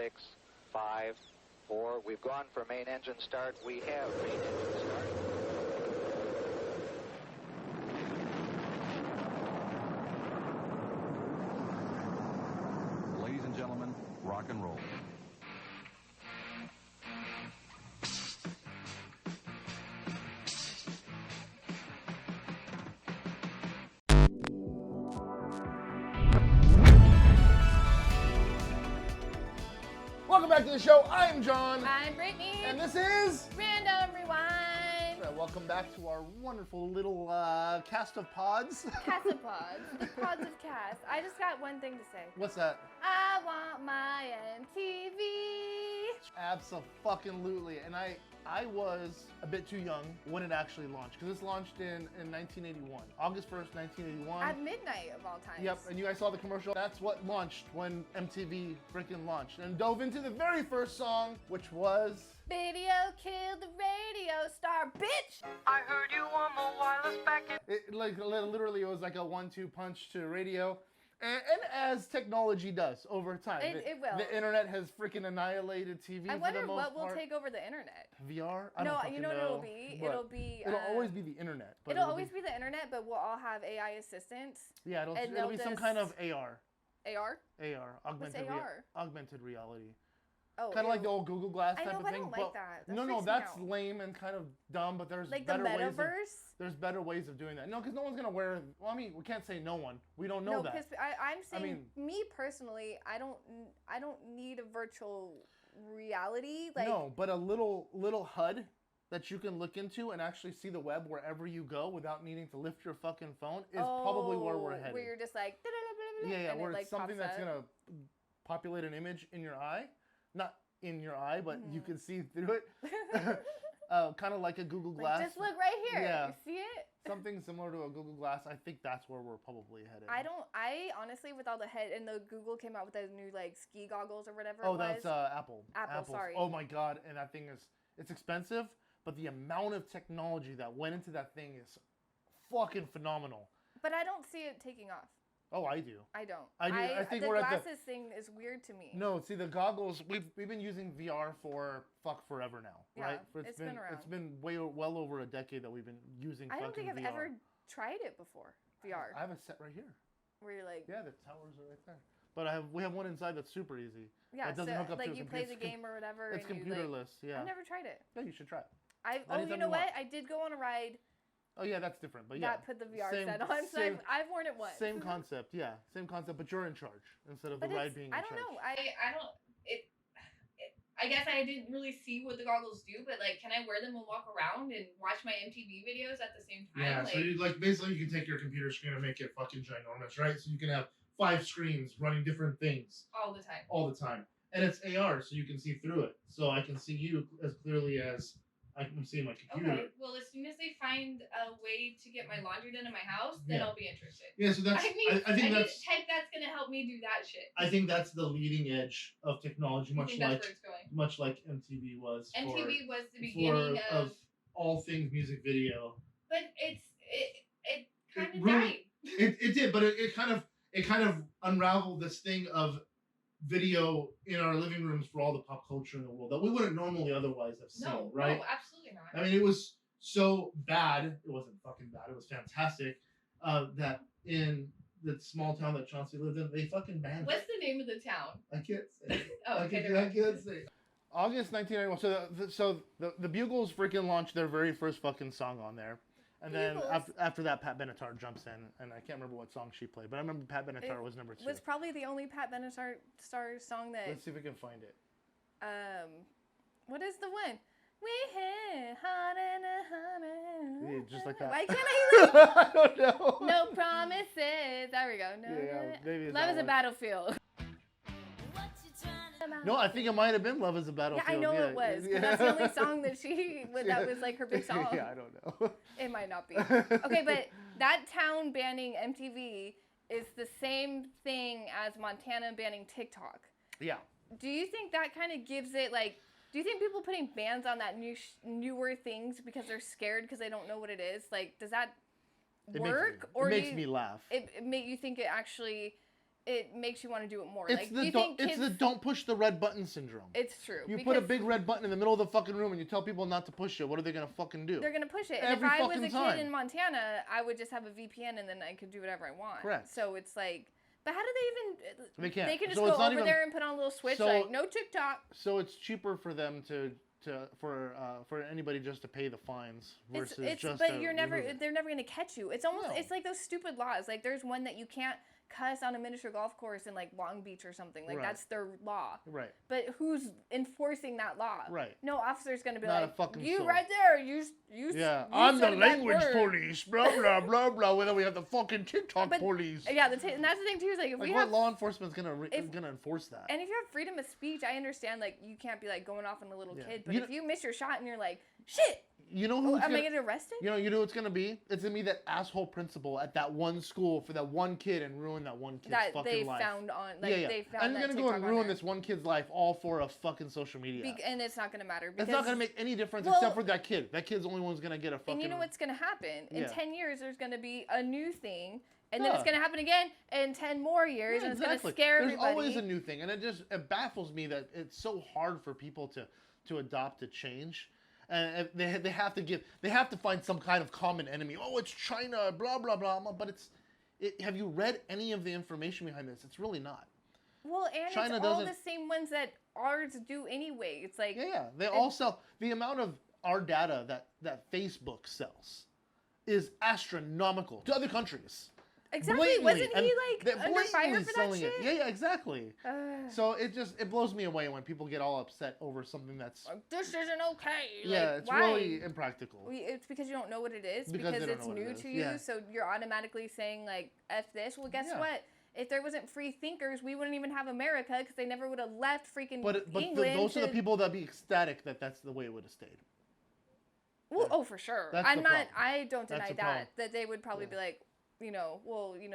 6, 5, 4. We've gone for main engine start. We have main engine start. Ladies and gentlemen, rock and roll. Welcome back to the show. I'm John. I'm Brittany. And this is... Random Rewind. Welcome back to our wonderful little cast of pods. Cast of pods. The pods of cast. I just got one thing to say. What's that? I want my MTV. Abso-fucking-lutely. And I was a bit too young when it actually launched, because this launched in 1981. August 1st, 1981. At midnight of all times. Yep, and you guys saw the commercial. That's what launched when MTV freaking launched. And dove into the very first song, which was... Video killed the radio star, bitch! I heard you on the wireless back in... It, like, literally, it was like a 1-2 punch to radio. And as technology does over time. It will. The internet has freaking annihilated TV I for wonder the most what will part. take over the internet. VR? No, you know what it'll be? What? It'll always be the internet. But It'll always be the internet, but we'll all have AI assistants. Yeah, it'll be some kind of AR. AR? AR. Augmented, AR? Augmented reality. Oh, Kind of like the old Google Glass type of I thing. don't like that. That No, freaks me that's out. lame and kind of dumb, but there's like the better ways metaverse? there's better ways of doing that. No, because no one's going to wear... Well, I mean, we can't say no one. We don't know No, that. because I'm saying, me personally, I don't need a virtual reality. Like, no, but a little HUD that you can look into and actually see the web wherever you go without needing to lift your fucking phone is probably where we're headed. Where you're just like... Yeah, and where it, it's something pops that's up. going to populate an image in your eye. Not in your eye, but you can see through it. Kind of like a Google Glass. Like, just look right here. Yeah. You see it? Something similar to a Google Glass. I think that's where we're probably headed. I honestly, with all the head, and the Google came out with those new, like, ski goggles or whatever Oh, it that's was. Apple. Apple, sorry. Oh my God, and that thing it's expensive, but the amount of technology that went into that thing is fucking phenomenal. But I don't see it taking off. Oh, I do. I don't. I do. I think the we're at the... glasses thing is weird to me. No, see the goggles. We've been using VR for forever now, Yeah, right? it's been around. It's been well over a decade that we've been using. I don't think I've VR. ever tried it before. VR. I have a set right here. Where you're like. Yeah, the towers are right there. But we have one inside that's super easy. Yeah, that doesn't so hook up like to a you play the computer. game or whatever. It's and you, computerless. Yeah. I've never tried it. Yeah, you should try it. Oh, you Anytime know you what? want. I did go on a ride. Oh yeah, that's different. But yeah, That put the VR same- set on, so same- I've worn it once. Same concept. Yeah, same concept. But you're in charge instead of But the ride it's- being in I charge. don't know. I don't. I guess I didn't really see what the goggles do, but like, can I wear them and walk around and watch my MTV videos at the same time? Yeah, like, so you basically you can take your computer screen and make it fucking ginormous, right? So you can have 5 screens running different things all the time. all the time, and it's AR, so you can see through it. So I can see you as clearly as I can see my computer. Okay. Well, as soon as they find a way to get my laundry done in my house, then Yeah. I'll be interested. Yeah, so that's. I mean, I think need that's. tech that's gonna help me do that shit. I think that's the leading edge of technology, I much think like that's where it's going. much like MTV was. MTV was the beginning of all things music video. but it kind of really- died. It did, but it kind of unraveled this thing of video in our living rooms for all the pop culture in the world that we wouldn't normally otherwise have seen, No, right? no, absolutely not. I mean, it was so bad. It wasn't fucking bad. It was fantastic. That in the small town that Chauncey lived in, they fucking banned What's it. the name of the town? I can't say. It. Oh, I okay. can't say. It. August 1991. So the Bugles freaking launched their very first fucking song on there. And then Bugles. after that, Pat Benatar jumps in, and I can't remember what song she played, but I remember Pat Benatar was number 2. Was probably the only Pat Benatar song that. Let's see if we can find it. What is the one? We hit hot in a honey. Yeah, just like that. Why can't I? I don't know. No promises. There we go. No. Yeah, maybe it's Love that is a one. battlefield. No, I think it might have been "Love Is a Battlefield." Yeah, I know it was. But that's the only song that that was like her big song. Yeah, I don't know. It might not be. Okay, but that town banning MTV is the same thing as Montana banning TikTok. Yeah. Do you think that kind of gives it like? Do you think people putting bans on that newer things because they're scared because they don't know what it is? Like, does that work? It makes me laugh. It make you think it actually it makes you want to do it more. It's Like, the you don't, think it's the don't push the red button syndrome. It's true. You put a big red button in the middle of the fucking room and you tell people not to push it. What are they gonna fucking do? They're gonna push it. And Every if I was fucking a time. kid in Montana, I would just have a VPN and then I could do whatever I want. Correct. So it's like, but how do they even? They can't. They can just So go it's not over even- there and put on a little switch So- like no TikTok. So it's cheaper for them for anybody just to pay the fines versus just. But to you're never. remove it. They're never gonna catch you. It's almost. No. It's like those stupid laws. Like there's one that you can't cuss on a miniature golf course in like Long Beach or something. Like Right. that's their law. Right. But who's enforcing that law? Right. No officer's gonna be Not a like, fucking you soul. right there. You. Yeah, you I'm the said that language word." police. Blah blah blah blah. Whether we have the fucking TikTok But- police. Yeah, and that's the thing too. Is like if Like we what have law enforcement's gonna if- gonna enforce that? And if you have freedom of speech, I understand, like, you can't be, like, going off on a little Yeah. kid. But You if you miss your shot and you're like, shit, You know oh, who's am I gonna, getting arrested? you know who it's gonna be? It's gonna be that asshole principal at that one school for that one kid and ruin that one kid's That fucking they life. found on, like, yeah. they found And that you're gonna go TikTok and on ruin there. this one kid's life all for a fucking social media. And it's not going to matter. Because, It's not gonna make any difference Well- except for that kid. That kid's the only one's gonna get a fucking. And you know what's going to happen? In Yeah. 10 years, there's going to be a new thing. And then Yeah. it's going to happen again in 10 more years. Yeah, and it's going to exactly. scare There's everybody. always a new thing, and it baffles me that it's so hard for people to adopt to change. And they have to find some kind of common enemy. Oh, it's China, blah blah blah. But have you read any of the information behind this? It's really not. Well, and China it's all the doesn't- same ones that ours do anyway. It's like, Yeah. They all sell. The amount of our data that Facebook sells is astronomical to other countries. exactly. Blatantly. Wasn't And he, like, they're under fire blatantly for that selling shit? it. Yeah, exactly. Ugh. So it blows me away when people get all upset over something that's Like, this isn't okay. yeah, Like, it's why? really impractical. It's because you don't know what it is. Because they don't it's know what it new is, to you. yeah. So you're automatically saying, like, F this. Well, guess Yeah. what? If there wasn't free thinkers, we wouldn't even have America because they never would have left freaking But England. those are the people that be ecstatic that that's the way it would have stayed. Well, oh, for sure. That's I'm the not. problem. I don't That's deny the problem. that they would probably Yeah. be like,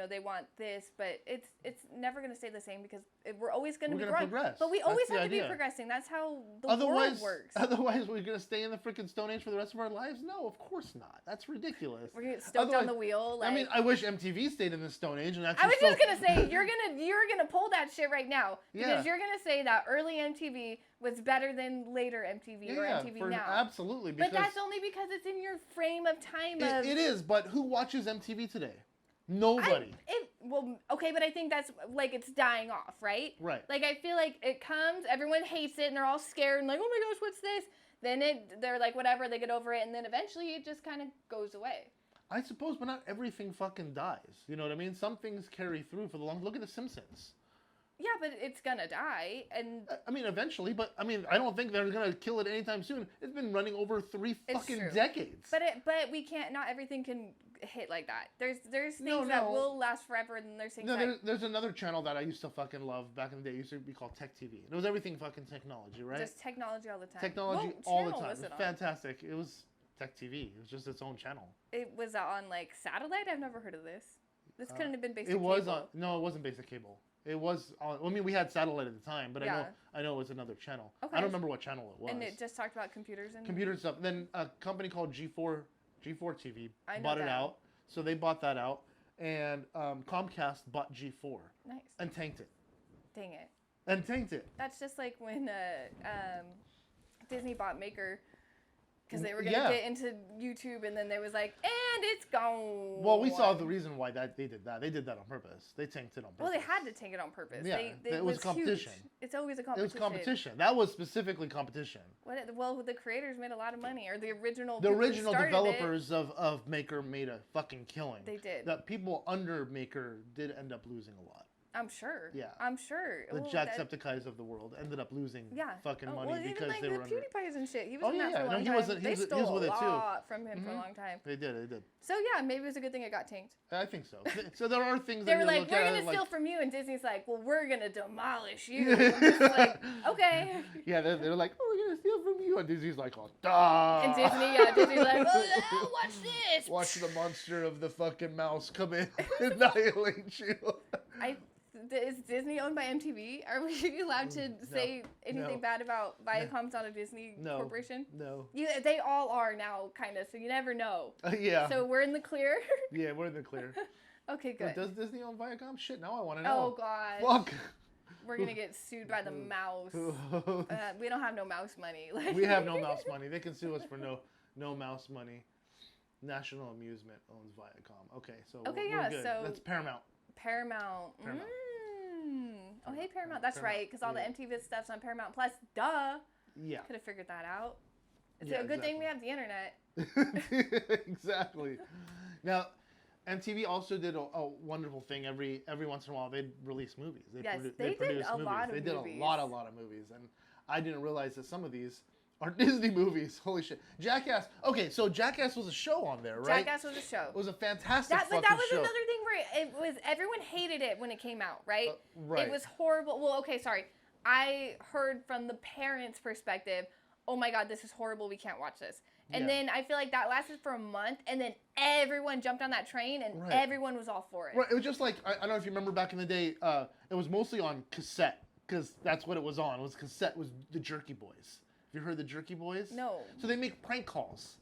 they want this, but it's never gonna stay the same because we're always gonna We're be gonna growing. progress. But we That's always the have to be idea. progressing. That's how the Otherwise, world works. otherwise we're gonna stay in the freaking Stone Age for the rest of our lives? No, of course not. That's ridiculous. We're gonna get stoked on Otherwise- the wheel. Like, I mean, I wish MTV stayed in the Stone Age and actually. I was just still- gonna say you're gonna pull that shit right now because Yeah. you're gonna say that early MTV was better than later MTV or MTV now. absolutely. Because But that's only because it's in your frame of time. Of it is. But who watches MTV today? Nobody. Okay, but I think that's like it's dying off, right? Right. Like I feel like it comes, everyone hates it, and they're all scared and like, oh my gosh, what's this? Then they're like, whatever, they get over it, and then eventually it just kind of goes away. I suppose, but not everything fucking dies. You know what I mean? Some things carry through for the long. Look at The Simpsons. Yeah, but it's gonna die, and I mean, eventually, but I mean, I don't think they're gonna kill it anytime soon. It's been running over 3 It's fucking true. decades. but we can't. Not everything can hit like that. There's things No, that no. will last forever, and there's things No, that there's another channel that I used to fucking love back in the day. It used to be called Tech TV. It was everything fucking technology, right? just technology all the time. Technology What all the channel time. was It it was on? fantastic. It was Tech TV. It was just its own channel. It was on like satellite. I've never heard of this. This couldn't have been basic. It was cable. on. No, it wasn't basic cable. It was on. I mean, we had satellite at the time, but Yeah. I know it was another channel. Okay. I don't remember what channel it was. And it just talked about computers and Computer stuff. Then a company called G4 TV I know bought it that. out. So they bought that out, and Comcast bought G4 Nice. and tanked it. Dang it. And tanked it. That's just like when Disney bought Maker because they were gonna Yeah. get into YouTube, and then they was like, and it's gone. Well, we saw the reason why they did that. They did that on purpose. They tanked it on purpose. Well, they had to take it on purpose. Yeah, it it was competition. Huge. It's always a It competition. was competition. That was specifically competition. Well, the creators made a lot of money, or the original. The people who original started developers of Maker made a fucking killing. They did. The people under Maker did end up losing a lot. I'm sure. Yeah. I'm sure. The Well, Jacksepticeyes of the world ended up losing fucking money well, because even like they the were under. PewDiePies and shit. He was Oh, in that yeah, for a no, long he time. wasn't- he They was- he stole was with a it, too. lot from him for a Mhm. long time. They did. So yeah, maybe it was a good thing it got tanked. I think so. So there are things They that were you like, look we're at gonna like, steal from you, and Disney's like, well, we're gonna demolish you. I'm just like, okay. Yeah, they're like, oh, we're gonna steal from you, and Disney's like, oh, duh. And Disney's like, oh, watch this. Watch the monster of the fucking mouse come in and annihilate you. Is Disney owned by MTV? Are we allowed to say anything no. bad about Viacom's not a Disney corporation? No. They all are now, kind of. So you never know. Yeah. So we're in the clear. Yeah, we're in the clear. Okay, good. Does Disney own Viacom? Shit, now I want to know. Oh god. Fuck. We're gonna get sued by the mouse. We don't have no mouse money. We have no mouse money. They can sue us for no mouse money. National Amusement owns Viacom. Okay, so we're good. so That's Paramount. Paramount. Paramount. Oh, hey, Paramount. That's Paramount. right, because all the Yeah. MTV stuff's on Paramount Plus. Duh. Yeah. Could have figured that out. It's Yeah, a good thing we have the internet. Exactly. Now, MTV also did a wonderful thing. Every once in a while, they'd release movies. They They did produce a movies. lot of They did movies. a lot of movies, and I didn't realize that some of these are Disney movies. Holy shit! Jackass. Okay, so Jackass was a show on there, right? Jackass was a show. It was a fantastic But fucking that was show. another thing where it was everyone hated it when it came out, right? Right. It was horrible. Well, okay, sorry. I heard from the parents' perspective, oh my god, this is horrible. We can't watch this. And Yeah. then I feel like that lasted for a month, and then everyone jumped on that train, and Right. everyone was all for it. Right, it was just like I don't know if you remember back in the day. It was mostly on cassette because that's what it was on. It was cassette. Was the Jerky Boys? Have you heard the Jerky Boys? No. So they make prank calls,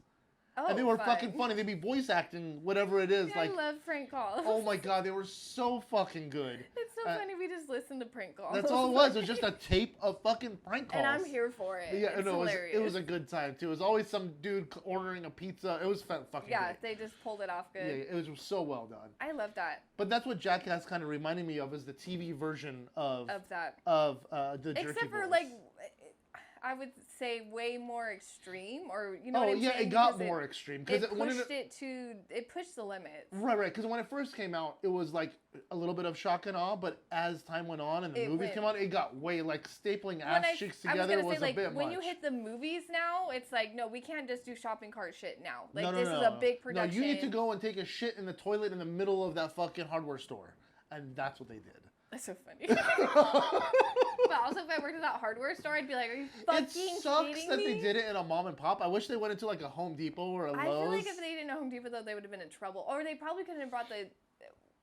Oh, and they were fun. fucking funny. They'd be voice acting whatever it is. Yeah, Like, I love prank calls. oh my god, they were so fucking good. It's so funny. We just listened to prank calls. That's all it was. It was just a tape of fucking prank calls. And I'm here for it. Yeah, It's no, hilarious. it was a good time too. It was always some dude ordering a pizza. It was fucking Yeah, great. they just pulled it off good. Yeah, it was so well done. I love that. But that's what Jackass kind of reminded me of, is the TV version of That. the Jerky Except for Boys. like, I would say way more extreme, or you know Oh what I'm yeah, saying? it got Because more extreme because it pushed the limits. right. Because when it first came out, it was like a little bit of shock and awe. But as time went on and the It movies went- came out, it got way like stapling When ass I cheeks was together gonna was say, like, a bit when much. you hit the movies now, it's like, no, we can't just do shopping cart shit now. Like, no, this is a big production. No, you need to go and take a shit in the toilet in the middle of that fucking hardware store, and that's what they did. That's so funny. But also, if I worked at that hardware store, I'd be like, are you fucking It sucks kidding that me? they did it in a mom and pop. I wish they went into like a Home Depot or a Lowe's. I feel like if they didn't know Home Depot, though, they would have been in trouble. Or they probably couldn't have brought the...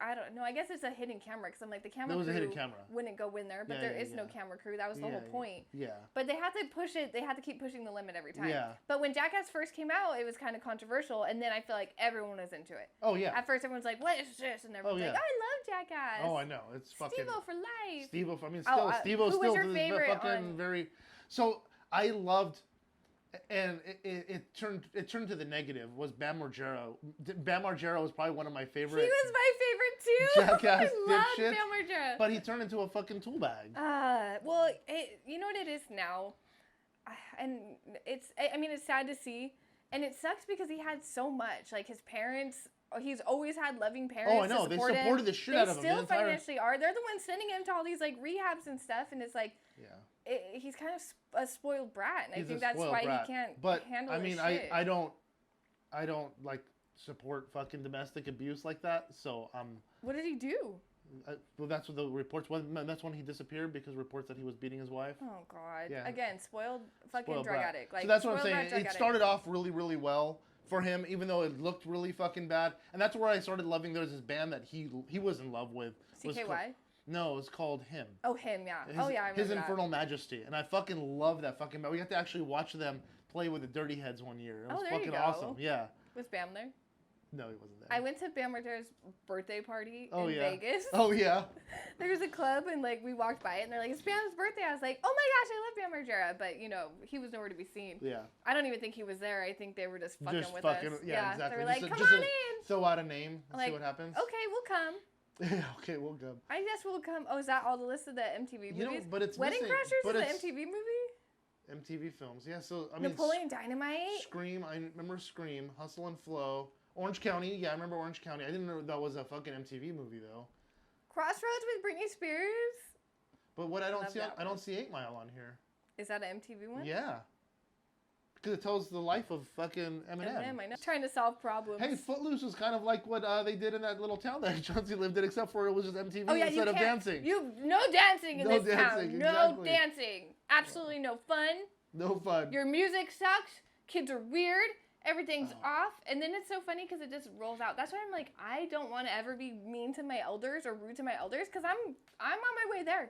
I don't know. I guess it's a hidden camera, because I'm like, the camera There was a crew hidden camera. wouldn't go in there, but Yeah, there yeah, is no yeah. camera crew. That was the whole point. Yeah. But they had to push it. They had to keep pushing the limit every time. Yeah. But when Jackass first came out, it was kind of controversial, and then I feel like everyone was into it. Oh yeah. At first, everyone's like, "What is this?" And everyone's yeah. like, "I love Jackass." Oh, I know. It's fucking Steve-O for life. Steve-O. I mean, Oh, still, Steve-O who was still your to this favorite fucking on- very. So I loved, and it turned to the negative. Was Bam Margera? Bam Margera was probably one of my He favorite. was my favorite too. Jackass I love dipshit. Bam Margera. But he turned into a fucking tool bag. Well, you know what it is now, and I mean, it's sad to see, and it sucks because he had so much. Like, his parents, he's always had loving parents. Oh, I know. To They support supported him. the shit They out of him. still the entire... financially are. They're the ones sending him to all these like rehabs and stuff, and it's like, Yeah. he's kind of a spoiled brat, and He's I think a that's spoiled why brat. he can't But handle I his mean, shit. I don't like support fucking domestic abuse like that. So What did he do? well, that's what the reports. That's when he disappeared because reports that he was beating his wife. Oh God! Yeah. Again, spoiled fucking Spoiled drug brat. addict. Like, so that's what I'm spoiled saying. brat, drug It addict. started off really, really well for him, even though it looked really fucking bad. And that's where I started loving. There was this band that he was in love with. Was CKY. No, it was called Him. Oh, him, yeah. His, Oh, yeah, I remember His that. Infernal Majesty, and I fucking love that fucking band. We got to actually watch them play with the Dirty Heads one year. It was Oh, there you fucking go. awesome. Yeah. Was Bam there? No, he wasn't there. I went to Bam Margera's birthday party Oh, in yeah. Vegas. Oh yeah. There was a club, and like we walked by it, and they're like, "It's Bam's birthday." I was like, "Oh my gosh, I love Bam Margera," but you know, he was nowhere to be seen. Yeah. I don't even think he was there. I think they were just fucking Just with fucking us. yeah, exactly. They were like, Just "Come just on in." throw out a name and Like, see what happens. Okay, we'll come. Okay, we'll go. I guess we'll come. Oh, is that all the list of the MTV movies? You know, but it's Wedding missing, Crashers but is an it's MTV movie. MTV films. Yeah, so I mean, Napoleon Dynamite. Scream. I remember Scream, Hustle and Flow, Orange County. Yeah, I remember Orange County. I didn't know that was a fucking MTV movie though. Crossroads with Britney Spears. But what I don't Love see, that I don't one. see 8 Mile on here. Is that an MTV one? Yeah. Because it tells the life of fucking Eminem. Eminem, I know. Trying to solve problems. Hey, Footloose was kind of like what they did in that little town that Chauncey lived in, except for it was just MTV Oh yeah, instead you of can't. dancing. No dancing in No this dancing, town. No exactly. dancing. Absolutely no fun. No fun. Your music sucks. Kids are weird. Everything's off. And then it's so funny because it just rolls out. That's why I'm like, I don't want to ever be mean to my elders or rude to my elders because I'm on my way there.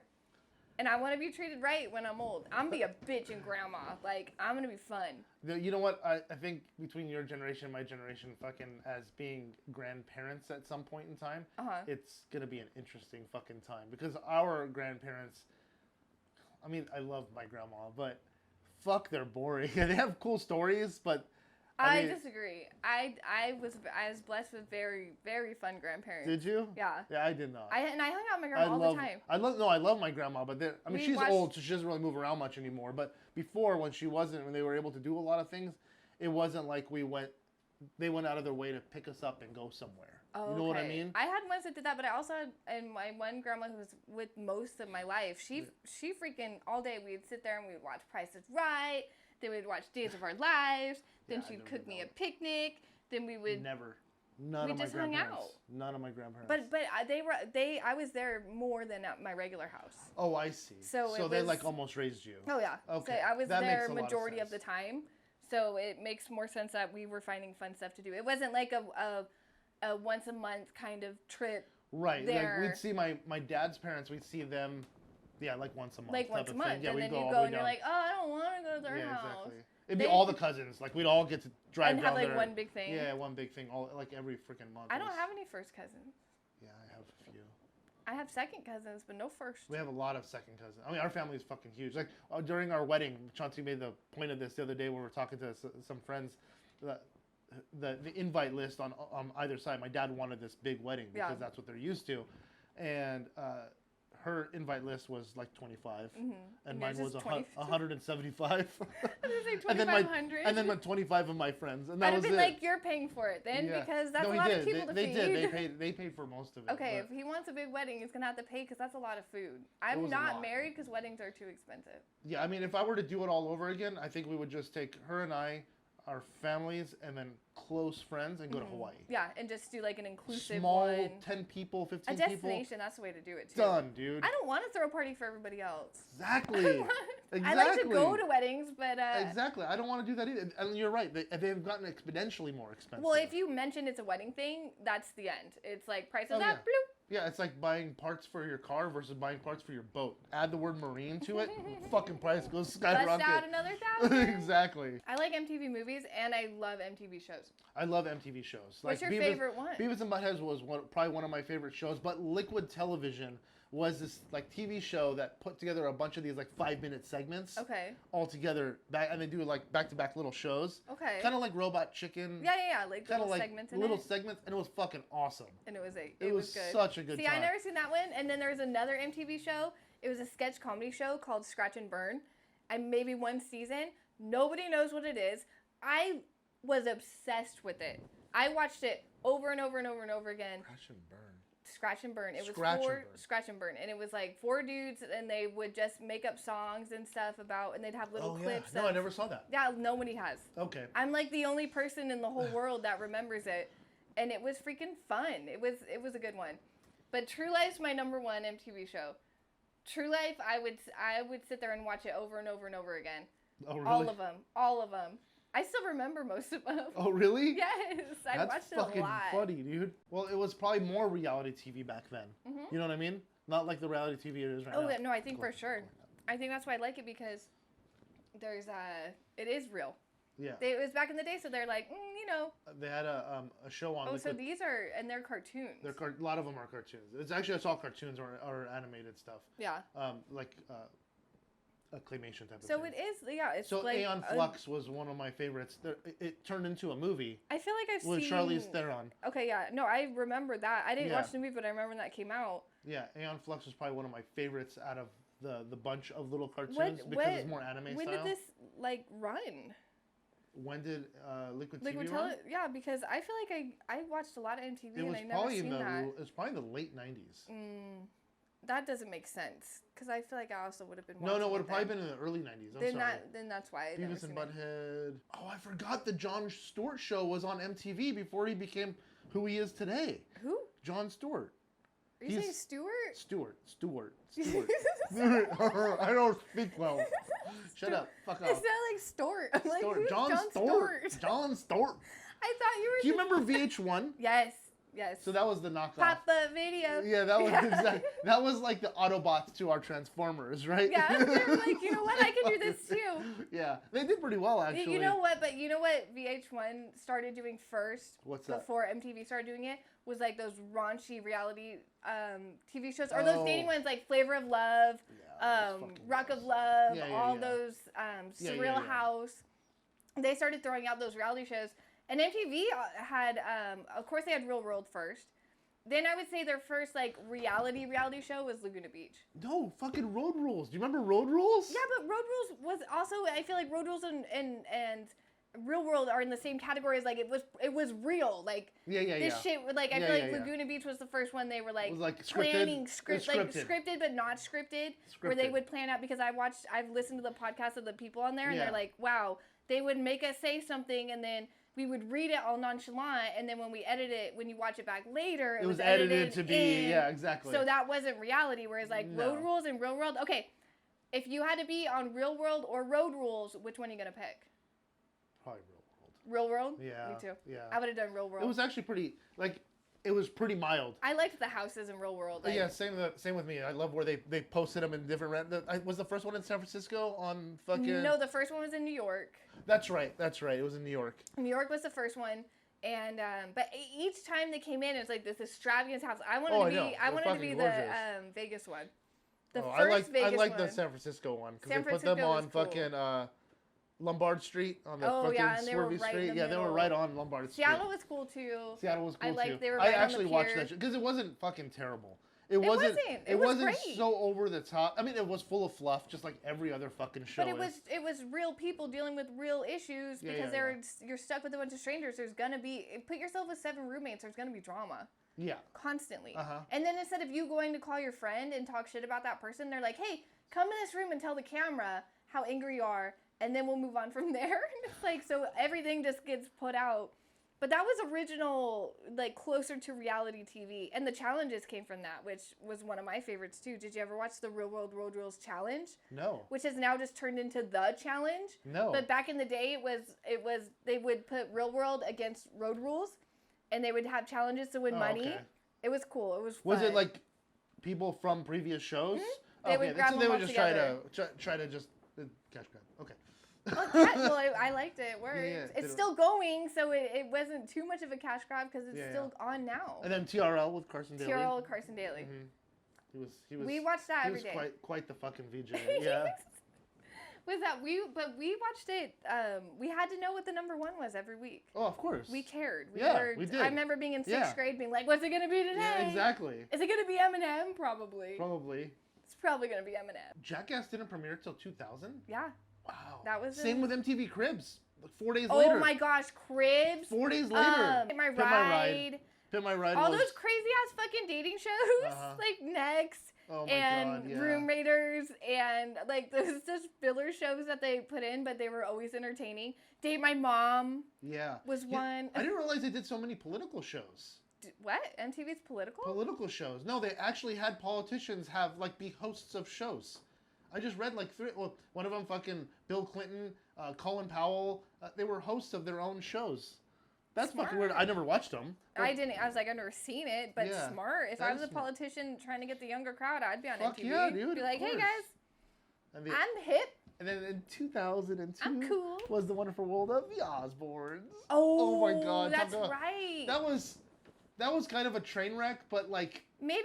And I want to be treated right when I'm old. I'm gonna be a bitch and grandma. Like, I'm gonna be fun. You know what? I think between your generation and my generation, fucking as being grandparents at some point in time, it's gonna be an interesting fucking time because our grandparents. I mean, I love my grandma, but fuck, they're boring. They have cool stories, but I disagree. I was blessed with very, very fun grandparents. Did you? Yeah. Yeah, I did not. I hung out with my grandma all the time. I love my grandma, but she's old, so she doesn't really move around much anymore. But before, when they were able to do a lot of things, it wasn't like they went out of their way to pick us up and go somewhere. Oh, you know what I mean? I had ones that did that, but I also had, and my one grandma who was with most of my life, she freaking all day we'd sit there and we'd watch Price is Right. Then we'd watch Days of Our Lives. Then she'd cook me a picnic. Then we would never. None of my grandparents. Hung out. None of my grandparents. But I was there more than at my regular house. Oh, I see. So they like almost raised you. Oh yeah. Okay. So I was there majority of the time. So it makes more sense that we were finding fun stuff to do. It wasn't like a once a month kind of trip. Right. There. Like we'd see my dad's parents. We'd see them. Yeah, like once a month. Like once a month. Yeah, and then you go go and you're like, oh, I don't want to go to their house. Exactly. It'd be all the cousins. Like we'd all get to drive down and have like there. one big thing. Yeah, one big thing. All like every freaking month. I don't have any first cousins. Yeah, I have a few. I have second cousins, but no first. We have a lot of second cousins. I mean, our family is fucking huge. Like during our wedding, Chauncey made the point of this the other day when we were talking to some friends. The invite list on either side. My dad wanted this big wedding because that's what they're used to, and her invite list was like 25, and mine was 175. and then 25 of my friends, and that I'd was have been it. like, you're paying for it then because that's a lot of people to feed. They paid for most of it. Okay, if he wants a big wedding, he's gonna have to pay because that's a lot of food. I'm not married because weddings are too expensive. Yeah, I mean, if I were to do it all over again, I think we would just take her and I, our families, and then close friends and go to Hawaii. Yeah, and just do like an inclusive small one. 10 people, 15 people. A destination, people. that's the way to do it too. Done, dude. I don't want to throw a party for everybody else. Exactly. I like to go to weddings, but... Exactly. I don't want to do that either. And you're right. They've gotten exponentially more expensive. Well, if you mention it's a wedding thing, that's the end. It's like price of that, bloop. Yeah, it's like buying parts for your car versus buying parts for your boat. Add the word marine to it, fucking price goes skyrocket. Bust out another 1,000. Exactly. I like MTV movies and I love MTV shows. I love MTV shows. What's your favorite one? Beavis and Butt-Head was probably one of my favorite shows, but Liquid Television was this like TV show that put together a bunch of these like 5-minute segments. Okay. All together, and they do like back-to-back little shows. Okay. Kind of like Robot Chicken. Yeah, like little segments in it. Little segments, and it was fucking awesome. And it was good. Such a good time. See, I never seen that one. And then there was another MTV show. It was a sketch comedy show called Scratch and Burn. And maybe one season. Nobody knows what it is. I was obsessed with it. I watched it over and over and over and over again. Scratch and Burn. It was Scratch and Burn. And it was like 4 dudes and they would just make up songs and stuff and they'd have little clips. No, I never saw that. Yeah, nobody has. Okay. I'm like the only person in the whole world that remembers it. And it was freaking fun. It was a good one. But True Life's my number one MTV show. True Life, I would sit there and watch it over and over and over again. Oh, really? All of them. I still remember most of them. Oh, really? Yes, I watched it a lot. That's fucking funny, dude. Well, it was probably more reality TV back then. Mm-hmm. You know what I mean? Not like the reality TV it is right now. Oh, no, I think for sure. I think that's why I like it because there's it is real. Yeah. It was back in the day, so they're like, you know. They had a show on. Oh, so these are, and they're cartoons. A lot of them are cartoons. It's all cartoons or animated stuff. Yeah. Like a claymation type of thing. So it is, yeah. It's so like Aeon Flux was one of my favorites. It turned into a movie. I feel like I've seen. With Charlize Theron. Okay, yeah. No, I remember that. I didn't watch the movie, but I remember when that came out. Yeah, Aeon Flux was probably one of my favorites out of the bunch of little cartoons because it's more anime style. When did this like run? When did Liquid TV run? Yeah, because I feel like I watched a lot of MTV and I never seen that. It was probably the late 90s. That doesn't make sense because I feel like I also would have been watching No, it would have probably been in the early 90s. Then that's why I Beavis and Butt-Head. Oh, I forgot the Jon Stewart show was on MTV before he became who he is today. Who? Jon Stewart. Are you saying Stewart? Stewart. I don't speak well. Shut up. Fuck off. It sounded like Stewart. I'm like, who's Jon Stewart. Jon Stewart. I thought you were... Do you remember VH1? Yes. Yes. So that was the knockoff. Pop-up video. Yeah, that was exactly. That was like the Autobots to our Transformers, right? Yeah, they were like, you know what? I can do this too. Yeah, they did pretty well actually. You know what? But you know what VH1 started doing first? What's that? Before MTV started doing it, was like those raunchy reality TV shows, or those dating ones like Flavor of Love, Rock of Love, all those Surreal House. They started throwing out those reality shows, and MTV had, of course, they had Real World first. Then I would say their first like reality show was Laguna Beach. No, fucking Road Rules. Do you remember Road Rules? Yeah, but Road Rules was also, I feel like Road Rules and Real World are in the same category as like it was real, like this shit, like I feel like Laguna Beach was the first one they were like, it was like planning scripted. scripted but not scripted, where they would plan out, because I've listened to the podcast of the people on there and they're like, wow, they would make us say something and then we would read it all nonchalant, and then when we edit it, when you watch it back later, it was edited to be exactly. So that wasn't reality, whereas like Road Rules and Real World. Okay, if you had to be on Real World or Road Rules, which one are you gonna pick? Probably Real World. Real World? Yeah. Me too. Yeah. I would have done Real World. It was actually pretty, like, it was pretty mild. I liked the houses in Real World. Like, yeah, same with me. I love where they posted them in different. Was the first one in San Francisco on fucking? No, the first one was in New York. That's right. It was in New York. New York was the first one, and but each time they came in, it's like this extravagant house. I wanted to be the Vegas one. The first Vegas I like one. the San Francisco one because San they put them Francisco on was cool. fucking Lombard Street on the fucking and they were swervy right in street. the Yeah, they were middle. right on Lombard Street. Seattle was cool too. Seattle was cool too. I liked they were I right on actually the watched pier. that shit because it wasn't fucking terrible. It wasn't. It was wasn't great. so over the top. I mean, it was full of fluff, just like every other fucking show. But it was real people dealing with real issues because you're stuck with a bunch of strangers. There's gonna be, put yourself with 7 roommates. There's gonna be drama. Yeah. Constantly. And then instead of you going to call your friend and talk shit about that person, they're like, hey, come in this room and tell the camera how angry you are, and then we'll move on from there. It's like, so everything just gets put out. But that was original, like, closer to reality TV. And the challenges came from that, which was one of my favorites, too. Did you ever watch the Real World Road Rules Challenge? No. Which has now just turned into The Challenge. No. But back in the day, it was they would put Real World against Road Rules, and they would have challenges to win money. Okay. It was cool. It was fun. Was it, like, people from previous shows? Mm-hmm. They would grab so them they all would just together. try to just cash grab. Okay. Well, I liked it. It worked. It's still going, so it wasn't too much of a cash grab because it's still on now. And then TRL with Carson Daly. TRL with Carson Daly. Mm-hmm. He was. We watched that every day. He was quite the fucking VJ. Yeah. Was that we watched it. We had to know what the number 1 was every week. Oh, of course. We cared. We did. I remember being in 6th grade, being like, "What's it gonna be today?" Yeah, exactly. Is it gonna be Eminem? Probably. It's probably gonna be Eminem. Jackass didn't premiere till 2000. Yeah. Wow. That was same with MTV Cribs. Like 4 days later. Oh my gosh, Cribs. 4 days later. Pit My Ride. Pit My Ride. All those crazy ass fucking dating shows, like Next. Oh my and God, yeah. Room Raiders, and like those just filler shows that they put in, but they were always entertaining. Date My Mom. Yeah. Was one. I didn't realize they did so many political shows. What? MTV's political? Political shows. No, they actually had politicians be hosts of shows. I just read like 3. Well, one of them, fucking Bill Clinton, Colin Powell. They were hosts of their own shows. That's fucking weird. I never watched them. I didn't. I was like, I've never seen it, but smart. If I was a politician trying to get the younger crowd, I'd be on MTV. Yeah, dude. Be like, hey guys, I'm hip. And then in 2002, I'm cool. Was the Wonderful World of the Osbournes. Oh my God, that's right. That was kind of a train wreck, but like maybe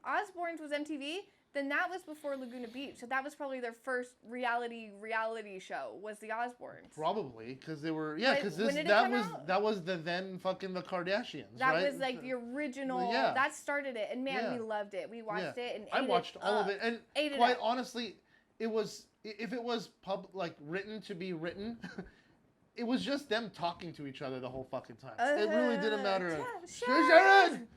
Osbournes was MTV. Then that was before Laguna Beach, so that was probably their first reality show. Was the Osbournes? Probably because they were because that was the then fucking the Kardashians. That right? was like the original. Yeah. That started it, and man, we loved it. We watched it and I watched all of it, and quite honestly, it was if it was written to be written. It was just them talking to each other the whole fuking time. It really didn't matter. Sharon!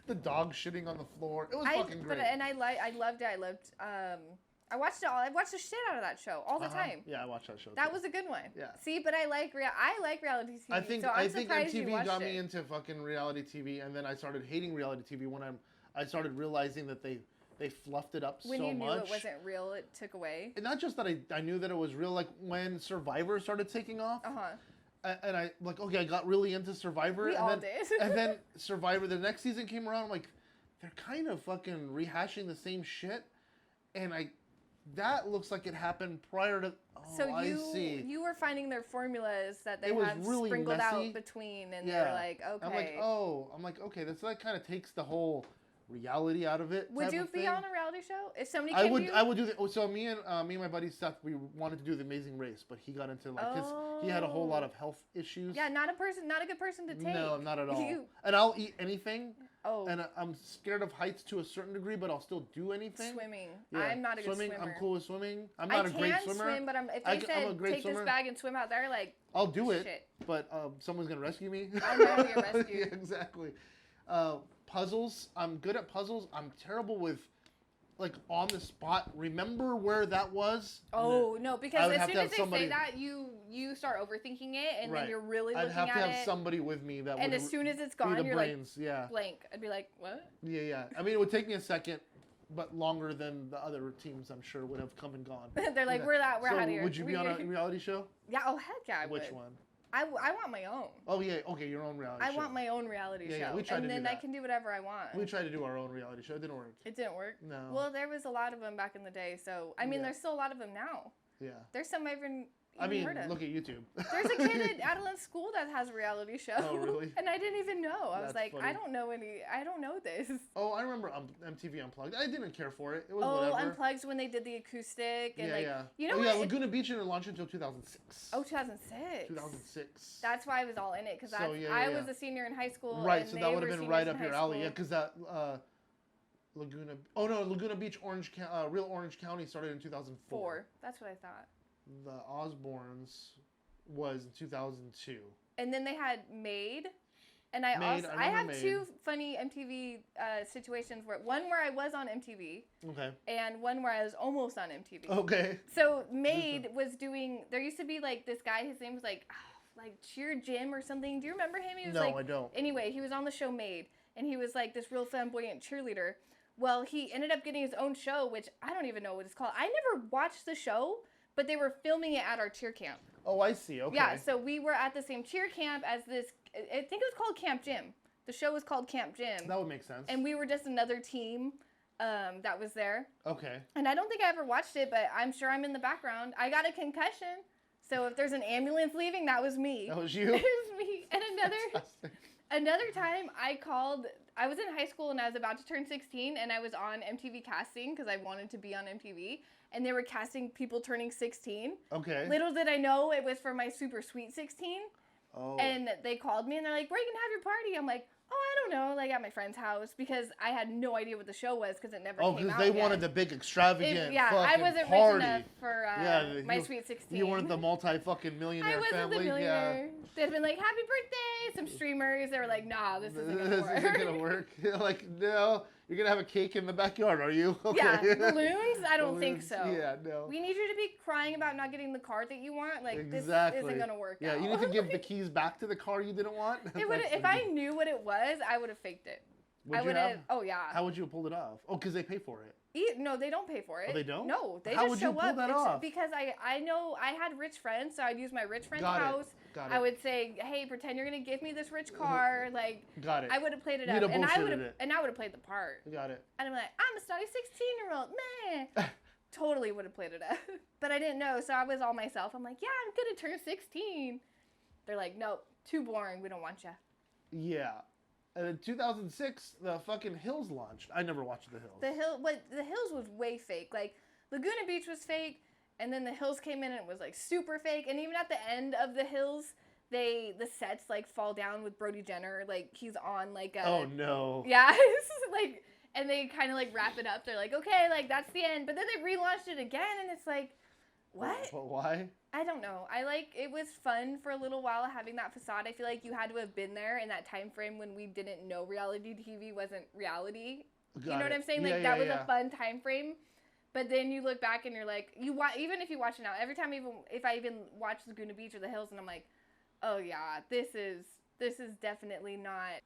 The dog shitting on the floor. It was fucking great. I loved it. I watched it all. I watched the shit out of that show all the time. Yeah, I watched that show. That was a good one. Yeah. See, but I like reality TV. I think MTV got me into fucking reality TV, and then I started hating reality TV when I started realizing that they fluffed it up so much. When you knew it wasn't real, it took away. And not just that I knew that it was real. Like when Survivor started taking off. and I like, okay, I got really into Survivor. We and all then, did. And then Survivor, the next season came around. I'm like, they're kind of fucking rehashing the same shit, and that looks like it happened prior to. Oh, So I see. you were finding their formulas that they It was had really sprinkled messy. out between, and Yeah. they're like, okay. I'm like, okay, that's that kind of takes the whole reality out of it. Would type you of be thing. on a reality show if somebody I came would. to you? I would do the. So me and my buddy Seth, we wanted to do the Amazing Race, but he got into like he had a whole lot of health issues. Yeah, not a good person to take. No, not at all. You- And I'll eat anything. Oh, And I'm scared of heights to a certain degree, but I'll still do anything. swimming. Yeah. I'm not a good swimming. swimmer. I'm cool with swimming. I'm not a great swimmer. swim, but if I they c- I'm a said great take swimmer. this bag and swim out there, like I'll do it, shit. but someone's gonna rescue me. I'll never get rescued. Yeah, exactly. Puzzles. I'm good at puzzles. I'm terrible with like on the spot. Remember where that was? Oh no, I because would as have to soon as have they somebody- say that, you start overthinking it, and Right. then you're really I'd looking have to at have it. somebody with me that And would as soon as it's be gone, the you're brains. Yeah. like blank. I'd be like, what? Yeah, yeah. I mean, it would take me a second, but longer than the other teams, I'm sure, would have come and gone. They're like, Yeah. we're out So of here. would you be on a reality show? Yeah. Oh heck yeah, I Which would. one? I want my own. Oh yeah. Okay, your own reality I show. want my own reality Yeah, show, yeah, we tried and to do then I that. can do whatever I want. We tried to do our own reality show. It didn't work. It didn't work. No. Well, there was a lot of them back in the day, so I mean, Yeah. there's still a lot of them now. Yeah. There's some I even I mean, heard of. look at YouTube. There's a kid at Adeline School that has a reality show. Oh, really? And I didn't even know. I was That's like, funny. I don't know this. Oh, I remember MTV Unplugged. I didn't care for it. It was Oh, whatever. Unplugged when they did the acoustic and Yeah, like yeah. you know oh, what? yeah, Laguna Beach didn't launch until 2006. Oh, 2006. 2006. That's why I was all in it because So, yeah, I yeah. was a senior in high school. Right, and so they that would have were been seniors right in up your high alley. Yeah, school. because that Laguna Beach, Real Orange County started in 2004. 4. That's what I thought. The Osbournes was in 2002. And then they had Made. And I Made, also I I have remember two Made. funny MTV situations where one where I was on MTV Okay. and one where I was almost on MTV. Okay. So Made was doing. There used to be like this guy. His name was like Cheer Jim or something. Do you remember him? He was No, like. I don't. Anyway, he was on the show Made, and he was like this real flamboyant cheerleader. Well, he ended up getting his own show, which I don't even know what it's called. I never watched the show, but they were filming it at our cheer camp. Oh, I see. Okay. Yeah, so we were at the same cheer camp as this. I think it was called Camp Jim. The show was called Camp Jim. That would make sense. And we were just another team that was there. Okay. And I don't think I ever watched it, but I'm sure I'm in the background. I got a concussion. So if there's an ambulance leaving, that was me. That was you? It was me. And Fantastic. another time I was in high school and I was about to turn 16 and I was on MTV casting because I wanted to be on MTV. And they were casting people turning 16. Okay. Little did I know it was for my super sweet 16. Oh. And they called me and they're like, where are you going to have your party? I'm like, oh, I don't know, like at my friend's house because I had no idea what the show was because it never came out because they yet. wanted the big extravagant Yeah, I fucking wasn't party. rich enough for my you- sweet 16. You wanted the multi-fucking millionaire I wasn't family. the millionaire. They'd been like, happy birthday, some streamers. They were like, nah, this isn't going to work. This isn't gonna work. You're like, no, you're gonna have a cake in the backyard, are you? Okay. Yeah, balloons? I don't think Balloons, so. Yeah, no. We need you to be crying about not getting the car that you want. Like, Exactly. this isn't going to work Yeah, out. you need to give the keys back to the car you didn't want. It would, if I knew what it was, I would have faked it. Would I you would have? have. Oh, yeah. How would you have pulled it off? Oh, because they pay for it. No, they don't pay for it. Oh, they don't? No, they How just would show you pull up. that It's off? because I know I had rich friends, so I'd use my rich friend's Got it. house. Got I it. would say, hey, pretend you're gonna give me this rich car. Like, Got it. I would have played it You'd up, have and I would bullshitted have, it. played the part. Got it. And I'm like, I'm a snotty 16-year-old, man. Totally would have played it up, but I didn't know, so I was all myself. I'm like, yeah, I'm gonna turn 16. They're like, nope, too boring. We don't want you. Yeah. And in 2006, the fucking Hills launched. I never watched The Hills. The Hills was way fake. Like Laguna Beach was fake, and then the Hills came in and it was like super fake. And even at the end of the Hills, the sets like fall down with Brody Jenner. Like he's on like a. Oh no. Yeah, this is like, and they kind of like wrap it up. They're like, okay, like that's the end. But then they relaunched it again, and it's like, what? But why? I don't know. It was fun for a little while having that facade. I feel like you had to have been there in that time frame when we didn't know reality TV wasn't reality. You know what I'm saying? Like that was a fun time frame. But then you look back and you're like, even if you watch it now, every time if I even watch Laguna Beach or The Hills, and I'm like, oh yeah, this is this is definitely not,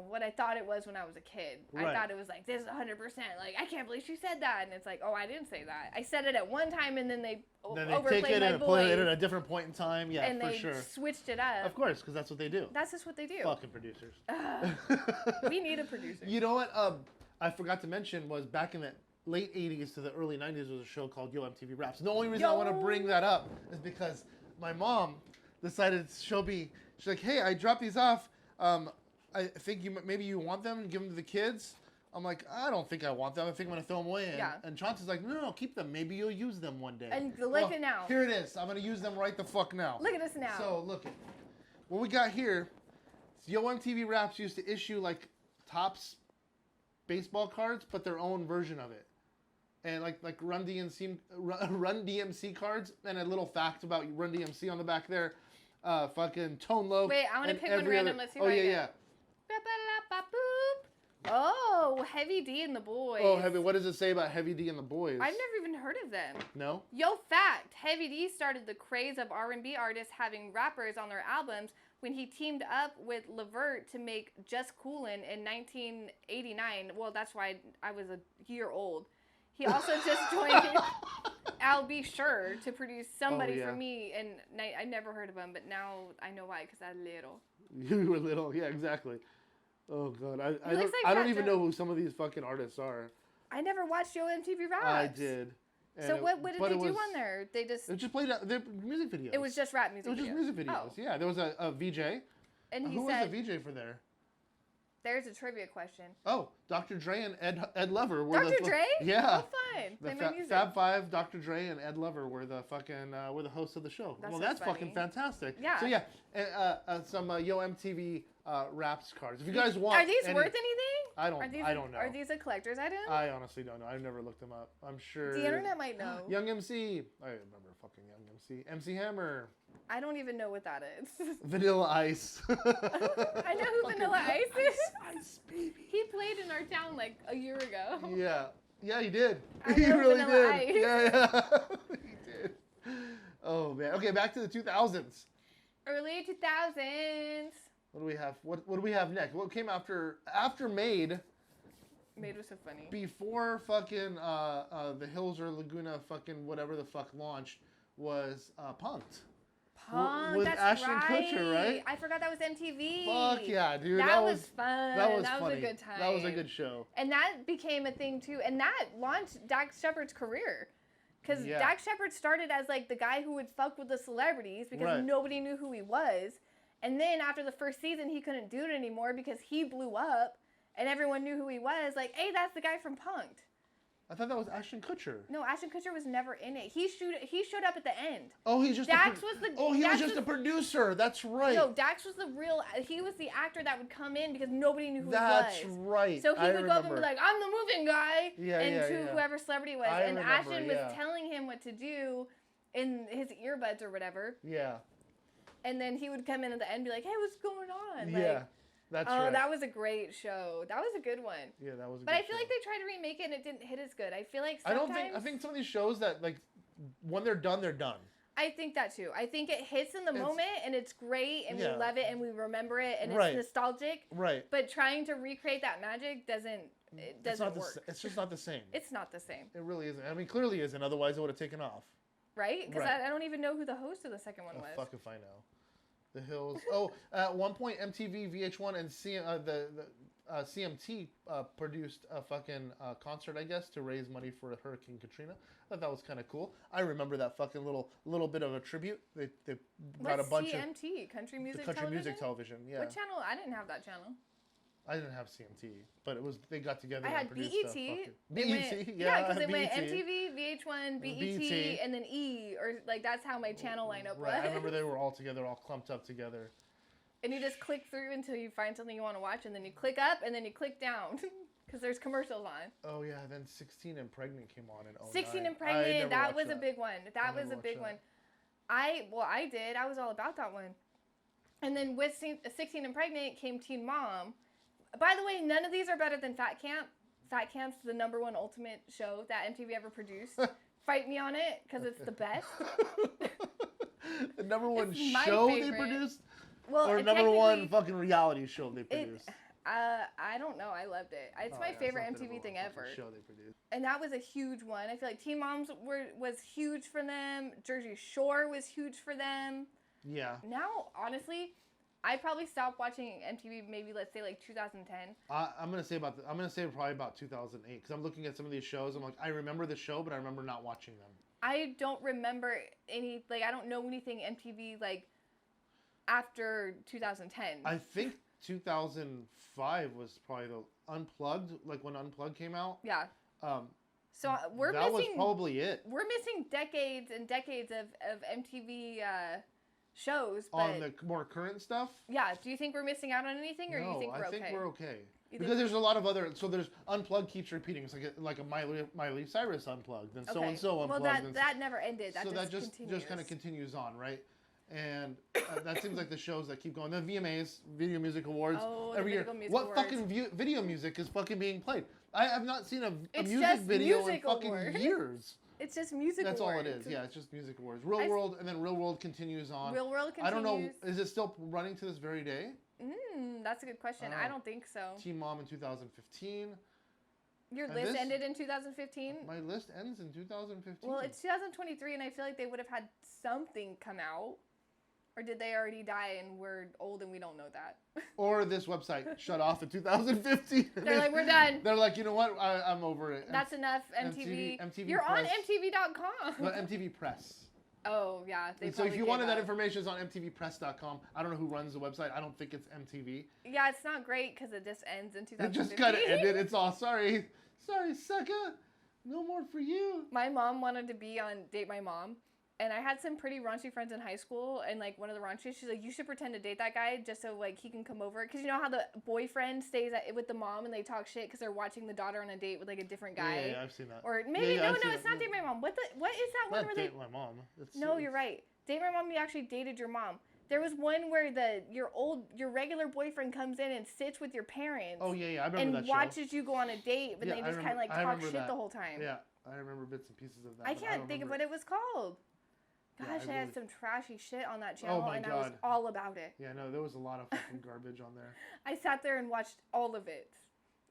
what I thought it was when I was a kid. I Right. thought it was like, this is 100%. Like, I can't believe she said that. And it's like, oh, I didn't say that. I said it at one time, and then they Then they overplayed take it my and put voice. it at a different point in time. Yeah, and for they sure. switched it up. Of course, because that's what they do. That's just what they do. Fucking producers. We need a producer. You know what? I forgot to mention was back in the late 80s to the early 90s was a show called Yo MTV Raps. The only reason I want to bring that up is because my mom decided she's like, hey, I dropped these off. I think maybe you want them and give them to the kids. I'm like, I don't think I want them. I think I'm going to throw them away. And Chauncey's like, no, keep them. Maybe you'll use them one day. And look at now. Here it is. I'm going to use them right the fuck now. Look at us now. So, look it. What we got here, Yo MTV Raps used to issue, like, Topps baseball cards, but their own version of it. And, like Run DMC cards, and a little fact about Run DMC on the back there. Fucking Tone Loc. Wait, I want to pick one random. Let's see what I get. Yeah. Oh, Heavy D and the Boys. Oh, what does it say about Heavy D and the Boys? I've never even heard of them. No? Yo, fact. Heavy D started the craze of R&B artists having rappers on their albums when he teamed up with Levert to make Just Coolin' in 1989. Well, that's why I was a year old. He also just joined I'll Be Sure to produce Somebody for Me, and I never heard of him, but now I know why, because I'm little. You were little, yeah, exactly. Oh, God. I like don't even know who some of these fucking artists are. I never watched Yo MTV Raps. I did. So what did they do on there? They just... It just played their music videos. It was just rap music videos? It was just music videos, yeah. There was a VJ. And he who said... was the VJ for there? There's a trivia question. Oh, Dr. Dre and Ed Lover were Dr. Dre? Yeah. Oh, fun. Play The my music. Fab Five, Dr. Dre, and Ed Lover were the fucking were the hosts of the show. That's funny. fucking fantastic. Yeah. So yeah, some Yo MTV Raps cards. If you guys want, are these worth anything? I don't know. Are these a collector's item? I honestly don't know. I've never looked them up. I'm sure the internet might know. Young MC. I remember fucking Young MC. MC Hammer. I don't even know what that is. Vanilla Ice. I know who Vanilla Ice is. Ice, baby. He played in our town like a year ago. Yeah, he did. He really Vanilla did. Ice. Yeah. He did. Oh man. Okay, back to the 2000s. Early 2000s. What do we have? What do we have next? What came after Made? Made was so funny. Before fucking the Hills or Laguna fucking whatever the fuck launched was Punk'd. With that's Ashton right. Kutcher, right? I forgot that was MTV. Fuck yeah, dude. That was fun. That was a funny. good time. That was a good show. And that became a thing too. And that launched Dax Shepard's career. Because Dax Shepard started as like the guy who would fuck with the celebrities because nobody knew who he was. And then after the first season, he couldn't do it anymore because he blew up and everyone knew who he was. Like, hey, that's the guy from Punk'd. I thought that was Ashton Kutcher. No, Ashton Kutcher was never in it. He showed up at the end. Oh, he's just Dax was the. Oh, he was just a producer. That's right. No, Dax was the real. He was the actor that would come in because nobody knew who That's he was. That's right. So he would go up and be like, "I'm the moving guy," to whoever celebrity was, and Ashton was telling him what to do in his earbuds or whatever. Yeah. And then he would come in at the end and be like, "Hey, what's going on?" Yeah. That's right. Oh, that was a great show. That was a good one. Yeah, that was a But good I feel show. like they tried to remake it and it didn't hit as good. I feel like sometimes... I think some of these shows that, like, when they're done, they're done. I think that too. I think it hits in the moment and it's great and we love it and we remember it and it's nostalgic. Right. But trying to recreate that magic doesn't work. It's just not the same. It's not the same. It really isn't. I mean, clearly isn't. Otherwise, it would have taken off. Right? Because I don't even know who the host of the second one was. Fuck if I know. The Hills. Oh, at one point, MTV, VH1, and CMT produced a fucking concert, I guess, to raise money for Hurricane Katrina. I thought that was kind of cool. I remember that fucking little bit of a tribute. They brought a bunch of CMT? Country music country television? music television. Yeah. What channel? I didn't have that channel. I didn't have CMT, but it was they got together. I had and produced BET. BET, yeah, because it went MTV, VH1, BET, and then E, or like that's how my channel lineup was. Right, I remember they were all together, all clumped up together. And you just click through until you find something you want to watch, and then you click up, and then you click down, because there's commercials on. Oh yeah, then 16 and Pregnant came on in 09. 16 and Pregnant, that was a big one. That was a big one. I did. I was all about that one. And then with 16 and Pregnant came Teen Mom. By the way, none of these are better than Fat Camp. Fat Camp's the #1 ultimate show that MTV ever produced. Fight me on it, because it's the best. The #1 It's my show favorite. they produced? Well, or and number one technically, fucking reality show they produced. I don't know. I loved it. It's Oh, my yeah, favorite it's not MTV thing fucking ever. show they produced. And that was a huge one. I feel like Teen Moms was huge for them. Jersey Shore was huge for them. Yeah. Now, honestly, I probably stopped watching MTV maybe let's say like 2010. I'm gonna say probably about 2008 because I'm looking at some of these shows. I'm like, I remember the show, but I remember not watching them. I don't remember any I don't know anything MTV like after 2010. I think 2005 was probably the Unplugged, like when Unplugged came out. Yeah. Um, So we're that missing. was probably it. We're missing decades and decades of MTV shows. But On the more current stuff. yeah, do you think we're missing out on anything, or No, do you think we're I okay? think we're okay. You Because think- there's a lot of other. So there's Unplugged keeps repeating. It's like a Miley Cyrus Unplugged, and so and so Unplugged. Well, and that never ended. That so just that just continues. kind of continues on, right? And that seems like the shows that keep going. The VMAs, Video Music Awards, Oh, the every year. Video Music What Awards. fucking video music is fucking being played? I have not seen a It's music just video music in fucking awards. years. It's just music. That's all it awards. is. Yeah, it's just music awards. Real I- World, and then Real World continues on. Real World continues. I don't know. Is it still running to this very day? That's a good question. I don't think so. Teen Mom in 2015. Your and list this- ended in 2015. My list ends in 2015. Well, it's 2023, and I feel like they would have had something come out. Or did they already die and we're old and we don't know that? Or this website shut off in 2015. They're like, we're done. They're like, you know what? I'm over it. That's enough, MTV. MTV You're on Press. MTV.com. No, MTV Press. Oh, yeah. They And so if probably you gave wanted that up. information, it's on MTVPress.com. I don't know who runs the website. I don't think it's MTV. Yeah, it's not great because it just ends in 2015. It just kind of ended. It's all, sorry, sucker. No more for you. My mom wanted to be on Date My Mom. And I had some pretty raunchy friends in high school, and like one of the raunchies, she's like, you should pretend to date that guy just so like he can come over. Because you know how the boyfriend stays with the mom and they talk shit because they're watching the daughter on a date with like a different guy. Yeah, I've seen that. Or maybe, Yeah, I've no, seen it's that. not Date My Mom. What is that one Not where they... date my mom. No, you're right. Date My Mom, you actually dated your mom. There was one where your regular boyfriend comes in and sits with your parents. Oh, yeah, I remember and that show. watches you go on a date, but Yeah, they I just kind of like remember- I talk remember shit that. the whole time. Yeah, I remember bits and pieces of that. I but can't don't think of remember what it was called. Yeah, Gosh, I they had really- some trashy shit on that channel, my and I was God. all about it. Yeah, no, there was a lot of fucking garbage on there. I sat there and watched all of it.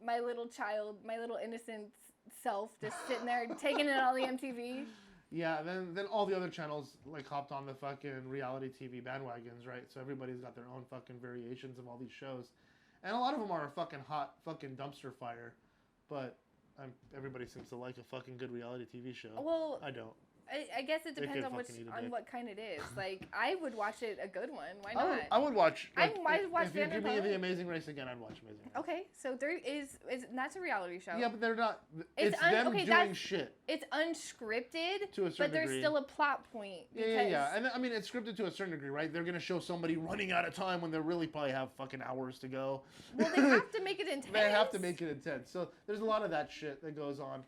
My little child, my little innocent self, just sitting there taking in all the MTV. Yeah, then all the other channels like hopped on the fucking reality TV bandwagons, right? So everybody's got their own fucking variations of all these shows, and a lot of them are a fucking hot fucking dumpster fire. But everybody seems to like a fucking good reality TV show. Well, I don't. I guess it They depends could on fucking eat a dick. what kind it is. Like, I would watch it a good one. Why I not? would watch. I might watch if you give me Vanderpump. The Amazing Race again, I'd watch Amazing Race. Okay, so there is that's a reality show. Yeah, but they're not. It's It's them okay, doing that's- shit. It's unscripted, To a certain but there's degree. still a plot point. Yeah. And I mean, it's scripted to a certain degree, right? They're gonna show somebody running out of time when they really probably have fucking hours to go. Well, they have to make it intense. They have to make it intense. So there's a lot of that shit that goes on.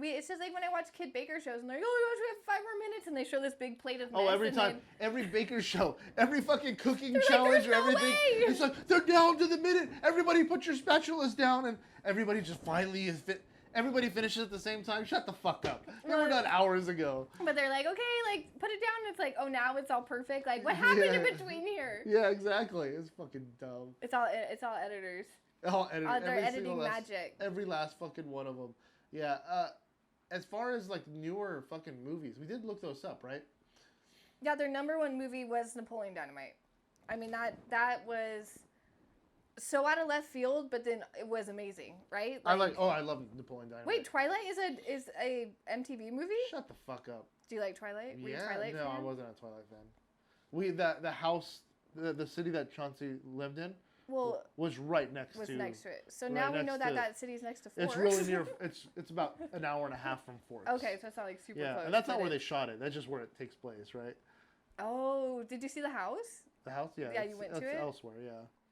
It's just like when I watch Kid Baker shows and they're like, oh my gosh, we have 5 more minutes, and they show this big plate of Oh, mess, every and time, then- every baker show, every fucking cooking They're like, challenge "There's or no everything, way!" it's like they're down to the minute. Everybody put your spatulas down, and everybody just finally is fit. Everybody finishes at the same time. Shut the fuck up. We were done hours ago. But they're like, okay, like put it down. And it's like, oh, now it's all perfect. Like, what happened in Yeah. between here? Yeah, exactly. It's fucking dumb. It's all editors. Oh, edit, They're every editing single last- magic. Every last fucking one of them. Yeah. As far as like newer fucking movies, we did look those up, right? Yeah, their number one movie was Napoleon Dynamite. I mean, that was so out of left field, but then it was amazing, right? I love Napoleon Dynamite. Wait, Twilight is a MTV movie? Shut the fuck up. Do you like Twilight? Were you a Yeah, Twilight no, fan? I wasn't a Twilight fan. The house, the city that Chauncey lived in, Well, was right next was to. next to it. So right now we know next that to- that city's next to Forks. It's really near. It's about an hour and a half from Forks. Okay, so it's not like super Yeah, close. and that's not but where they shot it. That's just where it takes place, right? Oh, did you see the house? The house, yeah. Yeah, it's- you went it's to it? elsewhere, yeah.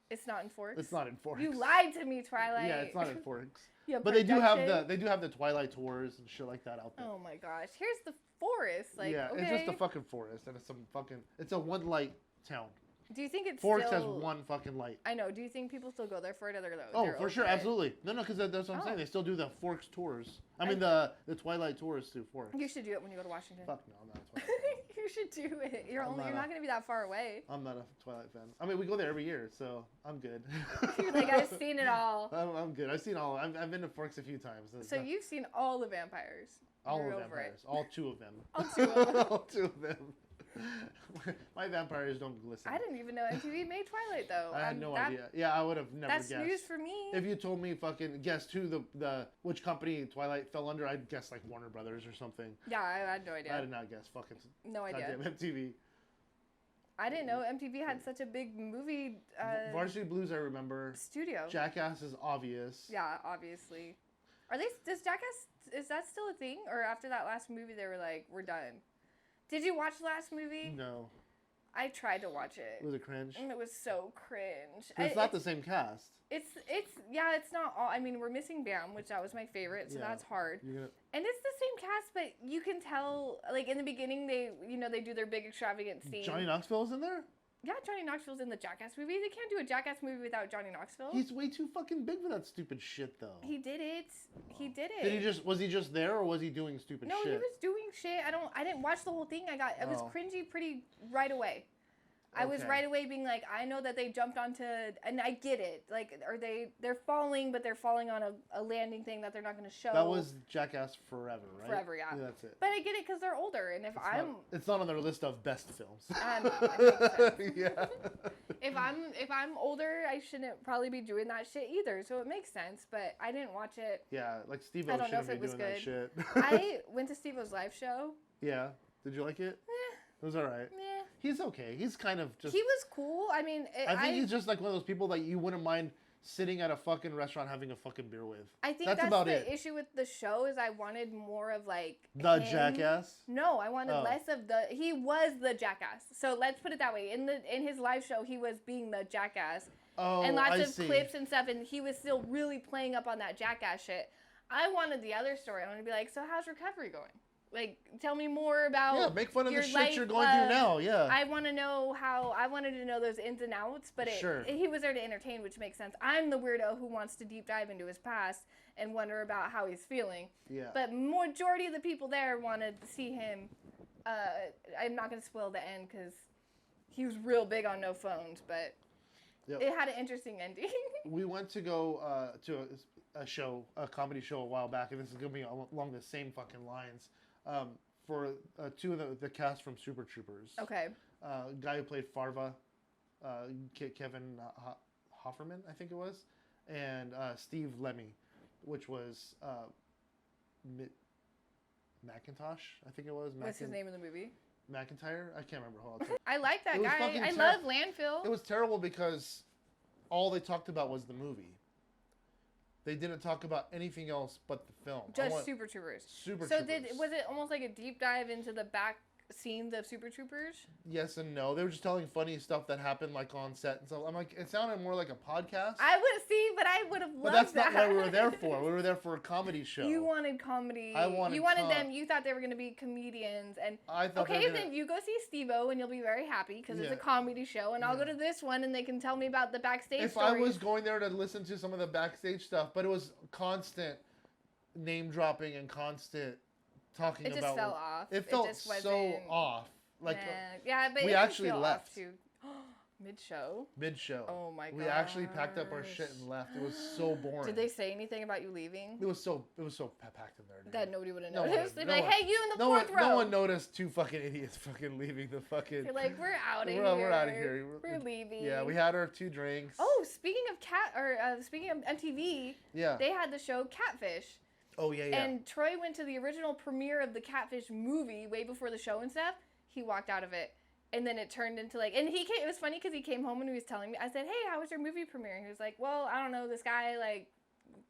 It's not in Forks. It's not in Forks. You lied to me, Twilight. Yeah, it's not in Forks. Yeah, But they do have production. the Twilight tours and shit like that out there. Oh my gosh! Here's the forest. Like, yeah, okay. it's just a fucking forest and it's a one light town. Do you think it's Forks still... has one fucking light. I know. Do you think people still go there for it, or they're Oh, they're for sure, over it? absolutely. No, because that's what I'm Oh. saying. They still do the Forks tours. I mean, the Twilight tours through Forks. You should do it when you go to Washington. Fuck no, I'm not a Twilight fan. You should do it. You're I'm not going to be that far away. I'm not a Twilight fan. I mean, we go there every year, so I'm good. You're like, I've seen it all. I'm good. I've seen all. I've been to Forks a few times. So you've seen all the vampires. all You're of over vampires. it. All two of them. All two of them. All two of them. My vampires don't glisten. I didn't even know MTV made Twilight though. I had no idea. Yeah, I would have never That's guessed. news for me. If you told me fucking guessed who the which company Twilight fell under, I'd guess like Warner Brothers or something. Yeah, I had no idea. I did not guess fucking No idea. goddamn MTV. I didn't know MTV had such a big movie Varsity Blues, I remember. studio. Jackass is obvious. Yeah, obviously. Does Jackass, is that still a thing? Or after that last movie, they were like, we're done? Did you watch the last movie? No. I tried to watch it. Was it cringe? And it was so cringe. It's not the same cast. It's not all. I mean, we're missing Bam, which that was my favorite, so Yeah. that's hard. You're gonna, And it's the same cast, but you can tell, like in the beginning, they do their big extravagant scene. Johnny Knoxville is in there? Yeah, Johnny Knoxville's in the Jackass movie. They can't do a Jackass movie without Johnny Knoxville. He's way too fucking big for that stupid shit, though. He did it. He did it. Was he just there, or was he doing stupid No, shit? he was doing shit. I didn't watch the whole thing. I was Oh. cringy pretty right away. I was Okay. right away being like, I know that they jumped onto, and I get it. Like, they're falling, but they're falling on a landing thing that they're not going to show. That was Jackass Forever, right? Forever, yeah. That's it. But I get it because they're older, and if It's not on their list of best films. it makes sense. Yeah. if I'm older, I shouldn't probably be doing that shit either. So it makes sense. But I didn't watch it. Yeah, like Steve I O don't know shouldn't if be it was doing that shit. I went to Steve-O's live show. Yeah. Did you like it? It was alright. Meh. He's okay. He's kind of just. He was cool. I mean, I think he's just like one of those people that you wouldn't mind sitting at a fucking restaurant having a fucking beer with. I think that's about the it. issue with the show is I wanted more of like The him. Jackass? No, I wanted Oh. less of he was the Jackass. So let's put it that way. In his live show, he was being the Jackass. Oh, And lots I of see. clips and stuff, and he was still really playing up on that Jackass shit. I wanted the other story. I wanted to be like, so how's recovery going? Like, tell me more about Yeah, make fun of the your shit life you're going through now. Yeah. I wanted to know those ins and outs, but Sure. he was there to entertain, which makes sense. I'm the weirdo who wants to deep dive into his past and wonder about how he's feeling. Yeah. But majority of the people there wanted to see him. I'm not going to spoil the end because he was real big on no phones, but Yep. it had an interesting ending. We went to go to a comedy show a while back, and this is going to be along the same fucking lines. For two of the cast from Super Troopers. Okay. Guy who played Farva, Kevin Hofferman, I think it was, and Steve Lemmy, which was Macintosh, I think it was. What's his name in the movie? McIntyre? I can't remember how else. I like that It was guy. fucking I love Landfill. It was terrible because all they talked about was the movie. They didn't talk about anything else but the film. Just Super Troopers. Super So Troopers. was it almost like a deep dive into the back scenes of Super Troopers? Yes and no. They were just telling funny stuff that happened like on set and stuff. I'm like, it sounded more like a podcast. I would have loved But that's that. not what we were there for. We were there for a comedy show. You wanted comedy. I wanted You wanted them. You thought they were going to be comedians, and I thought they okay, were gonna- then you go see Steve-O, and you'll be very happy because it's Yeah. a comedy show, and I'll go Yeah. to this one, and they can tell me about the backstage If stories. I was going there to listen to some of the backstage stuff, but it was constant name dropping and constant talking it just about. fell off. It felt just so wasn't- off. Like yeah, but we it can actually feel left. off too. Mid-show. mid-show. Oh my We actually packed up our shit gosh. and left. It was so boring. Did they say anything about you leaving? It was so packed in there. Dude. That nobody would have No one noticed. would- They'd be no like, one- "Hey, you in the No one, fourth row." no one noticed two fucking idiots fucking leaving the fucking. You're like, "We're out of here. We're out of here. We're leaving." Yeah, we had our 2 drinks. Oh, speaking of MTV, yeah. they had the show Catfish. Oh yeah, yeah. And Troy went to the original premiere of the Catfish movie way before the show and stuff. He walked out of it. And then it turned into like, and it was funny because he came home and he was telling me, I said, "Hey, how was your movie premiere?" And he was like, "Well, I don't know, this guy like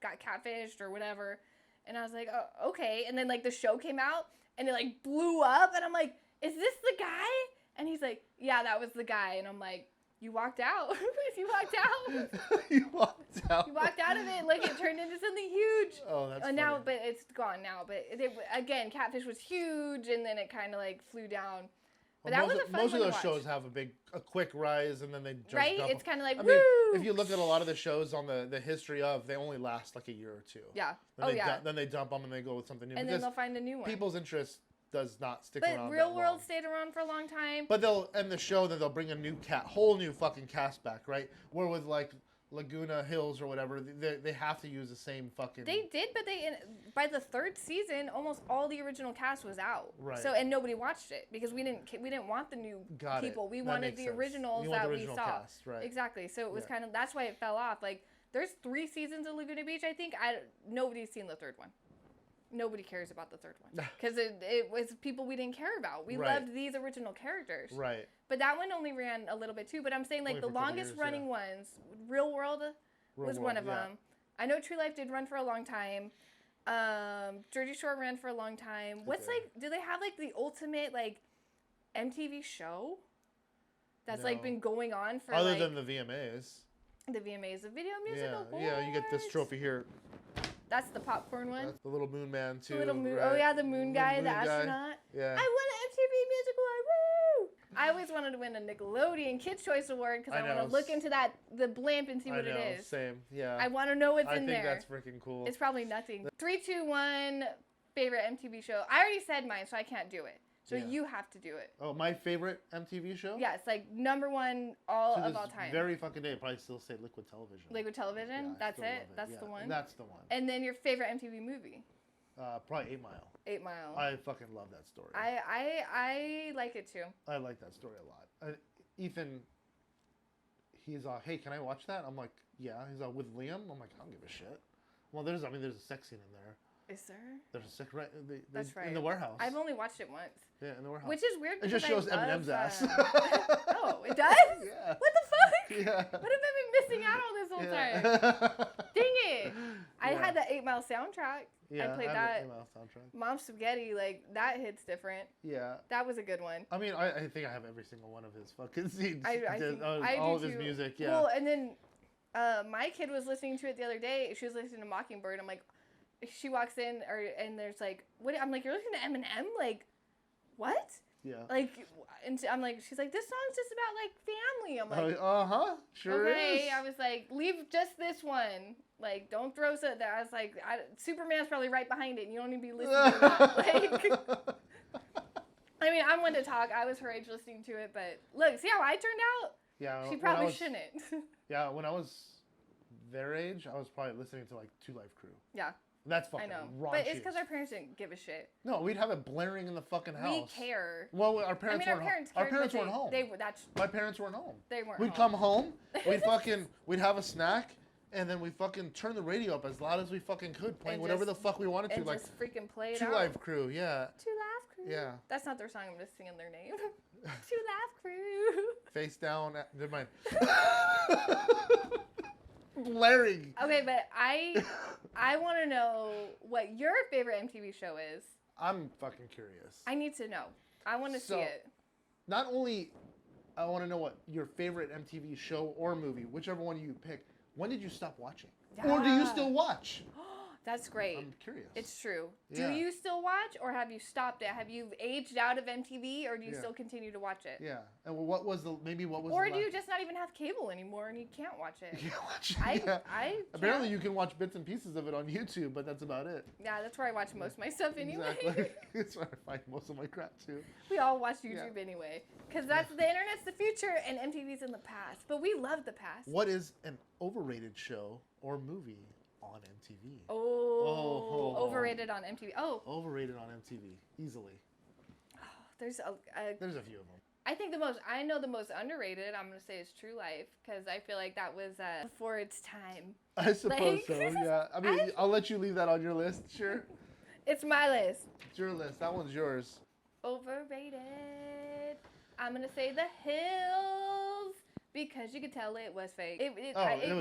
got catfished or whatever." And I was like, "Oh, okay." And then like the show came out and it like blew up. And I'm like, "Is this the guy?" And he's like, "Yeah, that was the guy." And I'm like, "You walked out." You walked out. You walked out. You walked out of it. Like it turned into something huge. Oh, that's funny. now, but it's gone now. But again, Catfish was huge, and then it kind of like flew down. But that was a fun most of one to those watch. shows have a quick rise and then they just Right? dump It's kind of like, I woo! mean, if you look at a lot of the shows on the history of, they only last like a year or two. Yeah. Then Oh, they yeah. Then they dump them and they go with something new. And then because they'll find a new one. people's interests does not stick But around. Real that World long. stayed around for a long time. But they'll end the show, then they'll bring a whole new fucking cast back, right? Where with like Laguna Hills or whatever, they have to use the same fucking. They did, but by the third season, almost all the original cast was out. Right. So and nobody watched it because we didn't want the new Got people. it. We That wanted makes the sense. originals You want that the we original saw. cast, right. Exactly. So it was Yeah. kind of that's why it fell off. Like there's 3 seasons of Laguna Beach. I think nobody's seen the third one. Nobody cares about the third one because it was people we didn't care about. We Right. loved these original characters. Right. But that one only ran a little bit too. But I'm saying like Only the for a couple longest years, running yeah. ones, Real World was Real one World, of yeah. them. I know True Life did run for a long time. Jersey Shore ran for a long time. What's did. like? Do they have like the ultimate like MTV show that's like No. been going on for Other like than the VMAs. the VMAs, the Video Music Yeah, Awards? yeah, you get this trophy here. That's the popcorn one. That's the little moon man too. The little moon. right? Oh yeah, the moon guy, the moon guy. astronaut. Yeah. I won an MTV Music Award. Woo! I always wanted to win a Nickelodeon Kids Choice Award because I want know. to look into the blimp and see what I know, it is. Same. Yeah. I want to know what's I in think there. that's freaking cool. It's probably nothing. 3, 2, 1. Favorite MTV show. I already said mine, so I can't do it. So Yeah. you have to do it. Oh, my favorite MTV show? Yeah, it's like number 1 To of this all time. very fucking day, I'd probably still say Liquid Television. Liquid Television. Yeah, I That's still it. love That's yeah, the one. That's the one. And then your favorite MTV movie. Probably 8 Mile. 8 Mile. I fucking love that story. I like it too. I like that story a lot. Ethan, he's hey, can I watch that? I'm like, yeah. He's with Liam. I'm like, I don't give a shit. Well, there's a sex scene in there. Is there? There's a sex right. That's right. In the warehouse. I've only watched it once. Yeah, in the warehouse. Which is weird. It just because shows I love, Eminem's ass. Oh, it does? Yeah. What the fuck? Yeah. What have I been missing out on this whole time? Dang it! I Yeah. had the 8 Mile soundtrack. Yeah, I played have that. the 8 Mile soundtrack. Mom Spaghetti, like that hits different. Yeah. That was a good one. I mean, I think I have every single one of his fucking scenes. I think I all do of his too. music. Yeah. Well, and then my kid was listening to it the other day. She was listening to Mockingbird. I'm like, she walks in, and there's like, what? I'm like, you're listening to Eminem? Like, what? yeah. Like, and I'm like, she's like, this song's just about like family. I'm like, Sure okay. is. I was like, leave just this one. Like, don't throw so that. I was like, Superman's probably right behind it. And you don't need to be listening to that. Like, I mean, I'm one to talk. I was her age listening to it, but look, see how I turned out? Yeah. She when probably I was, shouldn't. Yeah, when I was their age, I was probably listening to like Two Life Crew. Yeah, That's I fucking know. raunchy. But it's because our parents didn't give a shit. No, we'd have it blaring in the fucking house. We care. Well, our parents our weren't parents home. Our cared, parents but weren't home. That's My parents weren't home. they weren't. We'd come home, we'd have a snack, and then we fucking turn the radio up as loud as we fucking could, playing And whatever just- the fuck we wanted to, and like just freaking play it Two out. Life Crew, yeah. Two Laugh Crew. Yeah. That's not their song. I'm just singing their name. Two Laugh Crew. Face down, never mind. Blaring. Okay, but I want to know what your favorite MTV show is. I'm fucking curious. I need to know. I want to see So- it. Not only I want to know what your favorite MTV show or movie, whichever one you pick. When did you stop watching? Or do you Yeah. still watch? That's great. I'm curious. It's true. Yeah. Do you still watch, or have you stopped it? Have you aged out of MTV, or do you Yeah. still continue to watch it? Yeah. And what was the Or the do you last- just not even have cable anymore and you can't watch it? You can't watch it? I, Yeah. I Apparently can't. you can watch bits and pieces of it on YouTube, but that's about it. Yeah, that's where I watch most of my stuff anyway. Exactly. That's where I find most of my crap too. We all watch YouTube anyway, because that's the internet's the future and MTV's in the past. But we love the past. What is an overrated show or movie on MTV? Oh, overrated on MTV. Oh, Overrated on MTV, easily. there's There's a few of them. I think the most underrated, I'm gonna say, is True Life, because I feel like that was before its time. I suppose Like- so, yeah. I mean, I'll let you leave that on your list, sure. It's my list. It's your list. That one's yours. Overrated. I'm gonna say The Hills, because you could tell it was fake. It was,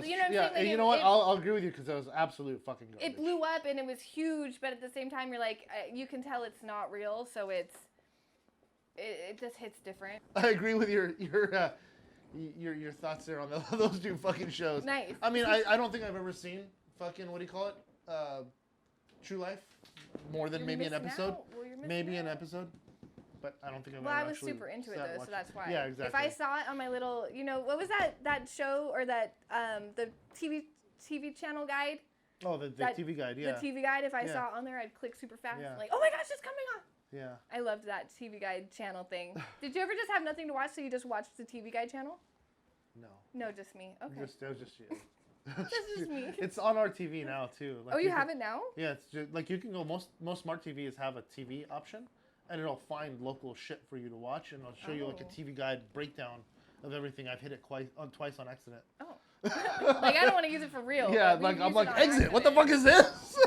you know what I'm yeah, saying? and Like, you know what? I'll agree with you because that was absolute fucking garbage. it blew up and it was huge, but at the same time, you're like, you can tell it's not real, so it just hits different. I agree with your thoughts there on those two fucking shows. Nice. I mean, I don't think I've ever seen fucking, what do you call it? True Life? More than You're maybe an missing episode? out. Well, you're missing Maybe an out. episode. But I don't think I've Well, ever I was actually super into it sat though, so watched that's why. Yeah, exactly. If I saw it on my little, what was that show or that the TV channel guide? Oh, the that- TV guide, yeah. The TV guide. If I Yeah. saw it on there, I'd click super fast. Yeah. Like, oh my gosh, it's coming on. Yeah. I loved that TV Guide channel thing. Did you ever just have nothing to watch, so you just watched the TV Guide channel? No. No, just me. Okay. That was just you. That's just me. It's on our TV now too. Like, Oh, you have it now? Yeah, it's just like you can go. Most smart TVs have a TV option, and it'll find local shit for you to watch, and it'll show you like a TV Guide breakdown of everything. I've hit it twice on accident. Oh. Like I don't want to use it for real. Yeah, but like we've I'm used like it on exit. What the accident. fuck is this?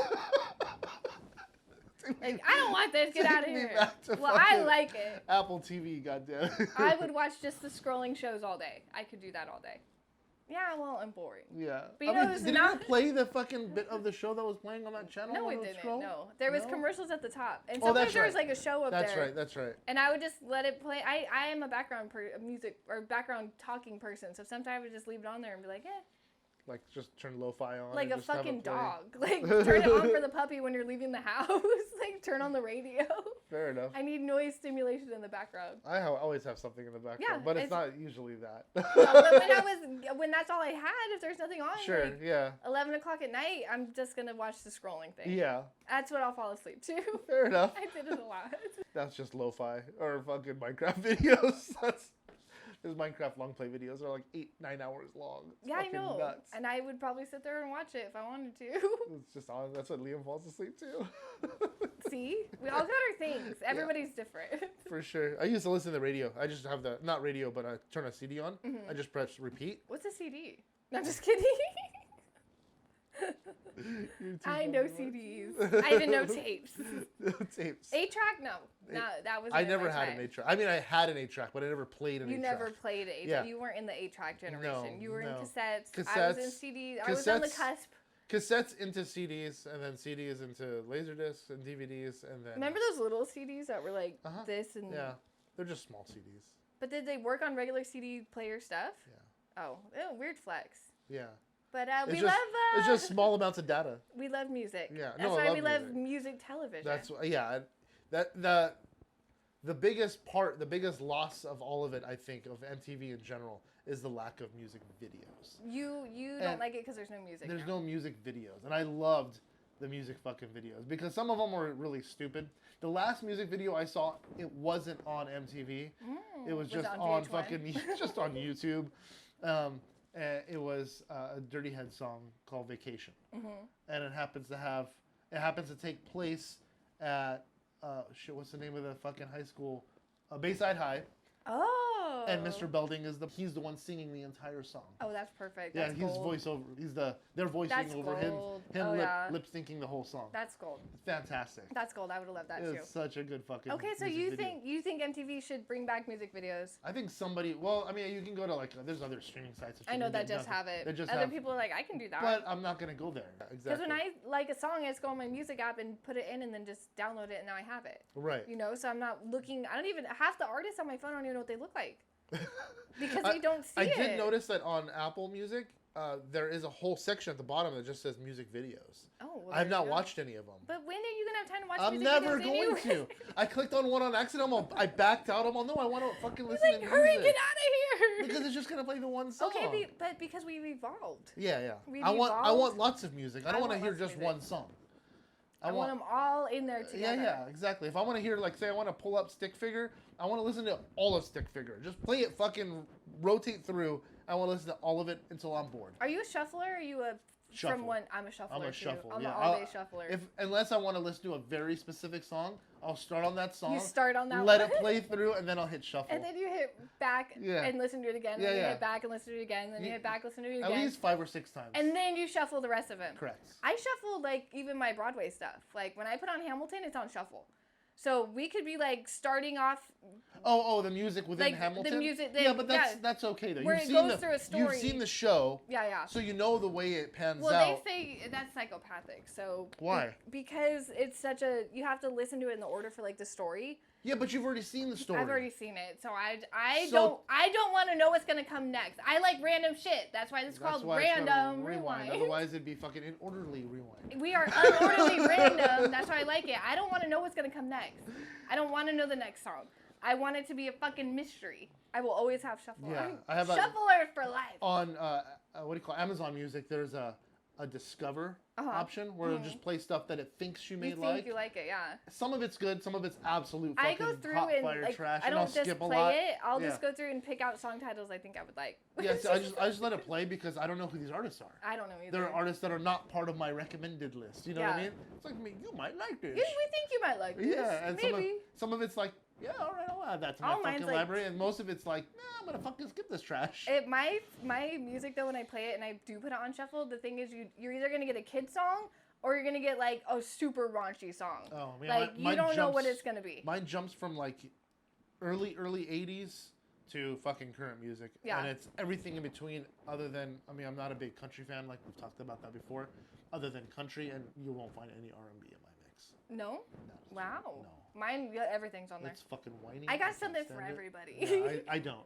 Like I don't want this. Get out of Take me here. back to Well, I fucking like it. Apple TV, goddamn. I would watch just the scrolling shows all day. I could do that all day. Yeah, well, I'm boring. Yeah. But you I know mean, who's did not- it play the fucking bit of the show that was playing on that channel? No, when it would didn't. scroll? No, there was No? commercials at the top, and Oh, sometimes that's there was right. like a show up That's there. right. That's right. And I would just let it play. I am a background music or background talking person, so sometimes I would just leave it on there and be like, Like just turn lo-fi on. like and a just have it fucking play. dog. Like turn it on for the puppy when you're leaving the house. Like turn on the radio. Fair enough. I need noise stimulation in the background. Always have something in the background, Yeah, but it's it's- not usually that. No, but when that's all I had, if there's nothing on, Sure. like Yeah. 11 o'clock at night, I'm just gonna watch the scrolling thing. Yeah. That's what I'll fall asleep to. Fair enough. I did it a lot. That's just lo-fi or fucking Minecraft videos. There's Minecraft long play videos that are like 8-9 hours long. It's Yeah, I fucking know. Nuts. And I would probably sit there and watch it if I wanted to. It's just on. That's what Liam falls asleep to. See? We all got our things. Everybody's different. For sure. I used to listen to the radio. I just have not radio, but I turn a CD on. Mm-hmm. I just press repeat. What's a CD? No, I'm just kidding. I know CDs. I even know tapes. Tapes. 8-track? No. No, that was I never had an 8-track. I mean, I had an 8-track, but I never played an 8-track. You never played it. Yeah. You weren't in the 8-track generation. No, You were in no. cassettes. I was in Cassettes- CD. I was on the cassettes- cusp. Cassettes into CDs, and then CDs into Laserdiscs and DVDs, and then... Remember those little CDs that were like Uh-huh. this and... Yeah. They're just small CDs. But did they work on regular CD player stuff? Yeah. Oh, weird flex. Yeah. But It's we just, love... It's just small amounts of data. We love music. Yeah, That's no, I why love we love music. music television. That's yeah. The biggest part, the biggest loss of all of it, I think, of MTV in general, is the lack of music videos. You don't And like it because there's no music. There's now. no music videos, and I loved the music fucking videos because some of them were really stupid. The last music video I saw, it wasn't on MTV. It was just it on VH1? fucking just on YouTube. And it was a Dirty Head song called Vacation, and it happens to take place at what's the name of the fucking high school? Bayside High. Oh. And Mr. Belding he's the one singing the entire song. Oh, that's perfect. Yeah, That's he's gold. voiceover. They're voicing That's over him gold. Oh, yeah. lip syncing the whole song. That's gold. It's fantastic. That's gold. I would have loved that too. It's such a good fucking. Okay, so music video. you think MTV should bring back music videos? I think somebody. Well, I mean, you can go to there's other streaming sites. I know that do just have it. They just Other have, people are like, I can do that. but I'm not gonna go there. Exactly. Because when I like a song, I just go on my music app and put it in, and then just download it, and now I have it. Right. You know, so I'm not looking. I don't even half the artists on my phone. I don't even know what they look like because I- we don't see I it. did notice that on Apple Music, there is a whole section at the bottom that just says music videos. Oh, well, I've there not you go. watched any of them. But when are you gonna have time to watch I'm music never videos going anyway? to. I clicked on one on accident. I backed out. I'm all, no, I want to fucking He's listen like, to hurry, music. get out of here! Because it's just gonna play the one song. Okay, but because we've evolved. Yeah. We've I want evolved. lots of music. I I don't want to want hear lots of just music. one song. I want them all in there together. Yeah, exactly. If I want to hear, like, say, I want to pull up Stick Figure, I want to listen to all of Stick Figure. Just play it, fucking rotate through. I want to listen to all of it until I'm bored. Are you a shuffler? Or are you a Shuffle. from one? I'm a shuffler. I'm a too. shuffle. I'm yeah. an all-day shuffler. Unless I want to listen to a very specific song, I'll start on that song. You start on that let one. it play through, and then I'll hit shuffle. And then you hit back Yeah. and listen to it again. And Yeah, then you yeah. hit back and listen to it again. And then you You- hit back, listen to it At again. least 5 or 6 times. And then you shuffle the rest of them. Correct. I shuffle like even my Broadway stuff. Like when I put on Hamilton, it's on shuffle. So we could be like starting off Oh, the music within like Hamilton. the music. Yeah, but that's okay though. Where You've it seen goes through a story. You've seen the show, Yeah. so you know the way it pans Well, out. they say that's psychopathic. So Why? Because it's such a you have to listen to it in the order for like the story. Yeah, but you've already seen the story. I've already seen it, so I So- don't want to know what's gonna come next. I like random shit. That's why it's That's called why it's called random rewind. Otherwise, it'd be fucking inorderly rewind. We are unorderly random. That's why I like it. I don't want to know what's gonna come next. I don't want to know the next song. I want it to be a fucking mystery. I will always have shuffle. Yeah, I'm I have a- shuffler for life. On what do you call it? Amazon Music? There's a a discover Uh-huh. option where it'll just play stuff that it thinks you may You think like. you like it, yeah. Some of it's good, some of it's absolute I fucking go through hot and fire like trash. I and don't I'll just skip a play lot. it. I'll Yeah. just go through and pick out song titles I think I would like. Yeah, so I just let it play because I don't know who these artists are. I don't know either. There are artists that are not part of my recommended list. You know what I Yeah. mean? It's like, you might like this. We think you might like this. Yeah, and maybe. some of it's like, yeah, all right, I'll add that to my All fucking mine's like- library, and most of it's like, nah, I'm gonna fucking skip this trash. My music though, when I play it and I do put it on shuffle, the thing is you're either gonna get a kid song or you're gonna get like a super raunchy song. Oh man, Like you don't know what it's gonna be. Mine jumps from like early 80s to fucking current music, Yeah. and it's everything in between. Other than, I mean, I'm not a big country fan, like we've talked about that before. Other than country, and you won't find any R&B in my mix. No? No. Wow. No. Mine, yeah, everything's on there. It's fucking whiny. I got can't something for stand it. everybody. Yeah, I don't.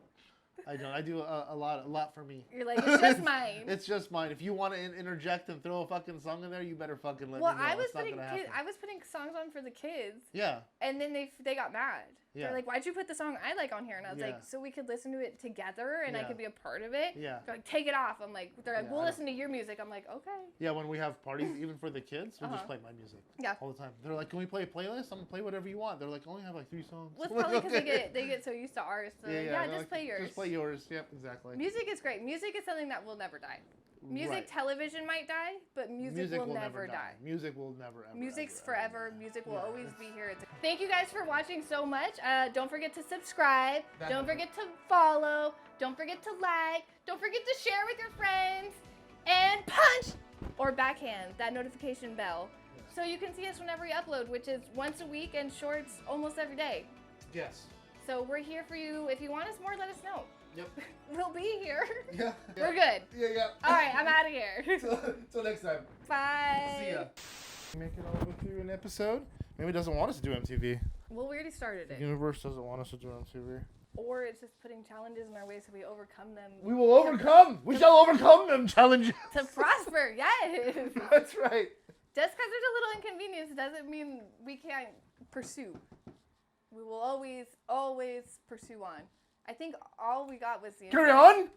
I do a lot for me. You're like, it's just mine. It's just mine. If you want to interject and throw a fucking song in there, you better fucking let Well, me know. I was It's not putting gonna happen. I was putting songs on for the kids, Yeah. and then they got mad. Yeah. They're like, "Why'd you put the song I like on here?" And I was Yeah. like, "So we could listen to it together, and I Yeah. could be a part of it." Yeah. They're like, "Take it off." I'm like, "They're like, Yeah, we'll I don't- listen to your music." I'm like, "Okay." Yeah, when we have parties, even for the kids, we just Uh-huh. play my music. Yeah. All the time. They're like, "Can we play a playlist?" I'm gonna play whatever you want. They're like, "I only have like 3 songs." Well, it's I'm like, probably because "Okay." they get so used to ours. So Yeah, yeah, they're just like, play yours. Just play yours. Yep, exactly. Music is great. Music is something that will never die. Music, Right. television might die, but music will never die. Music will never ever. Music's ever, ever forever. die. Music will Yeah, always it's- be here. Thank you guys for watching so much. Don't forget to subscribe. That- Don't forget to follow. Don't forget to like. Don't forget to share with your friends. And punch or backhand that notification bell so you can see us whenever we upload, which is once a week and shorts almost every day. Yes. So we're here for you. If you want us more, let us know. Yep. We'll be here. Yeah. We're good. Yeah. All right, I'm out of here. Till next time. Bye. See ya. Make it all the way through an episode. Maybe it doesn't want us to do MTV. Well, we already started The it. universe doesn't want us to do MTV. Or it's just putting challenges in our way so we overcome them. We will overcome. We shall overcome them challenges. To prosper, yes. That's right. Just because there's a little inconvenience doesn't mean we can't pursue. We will always pursue on. I think all we got was the Carry on.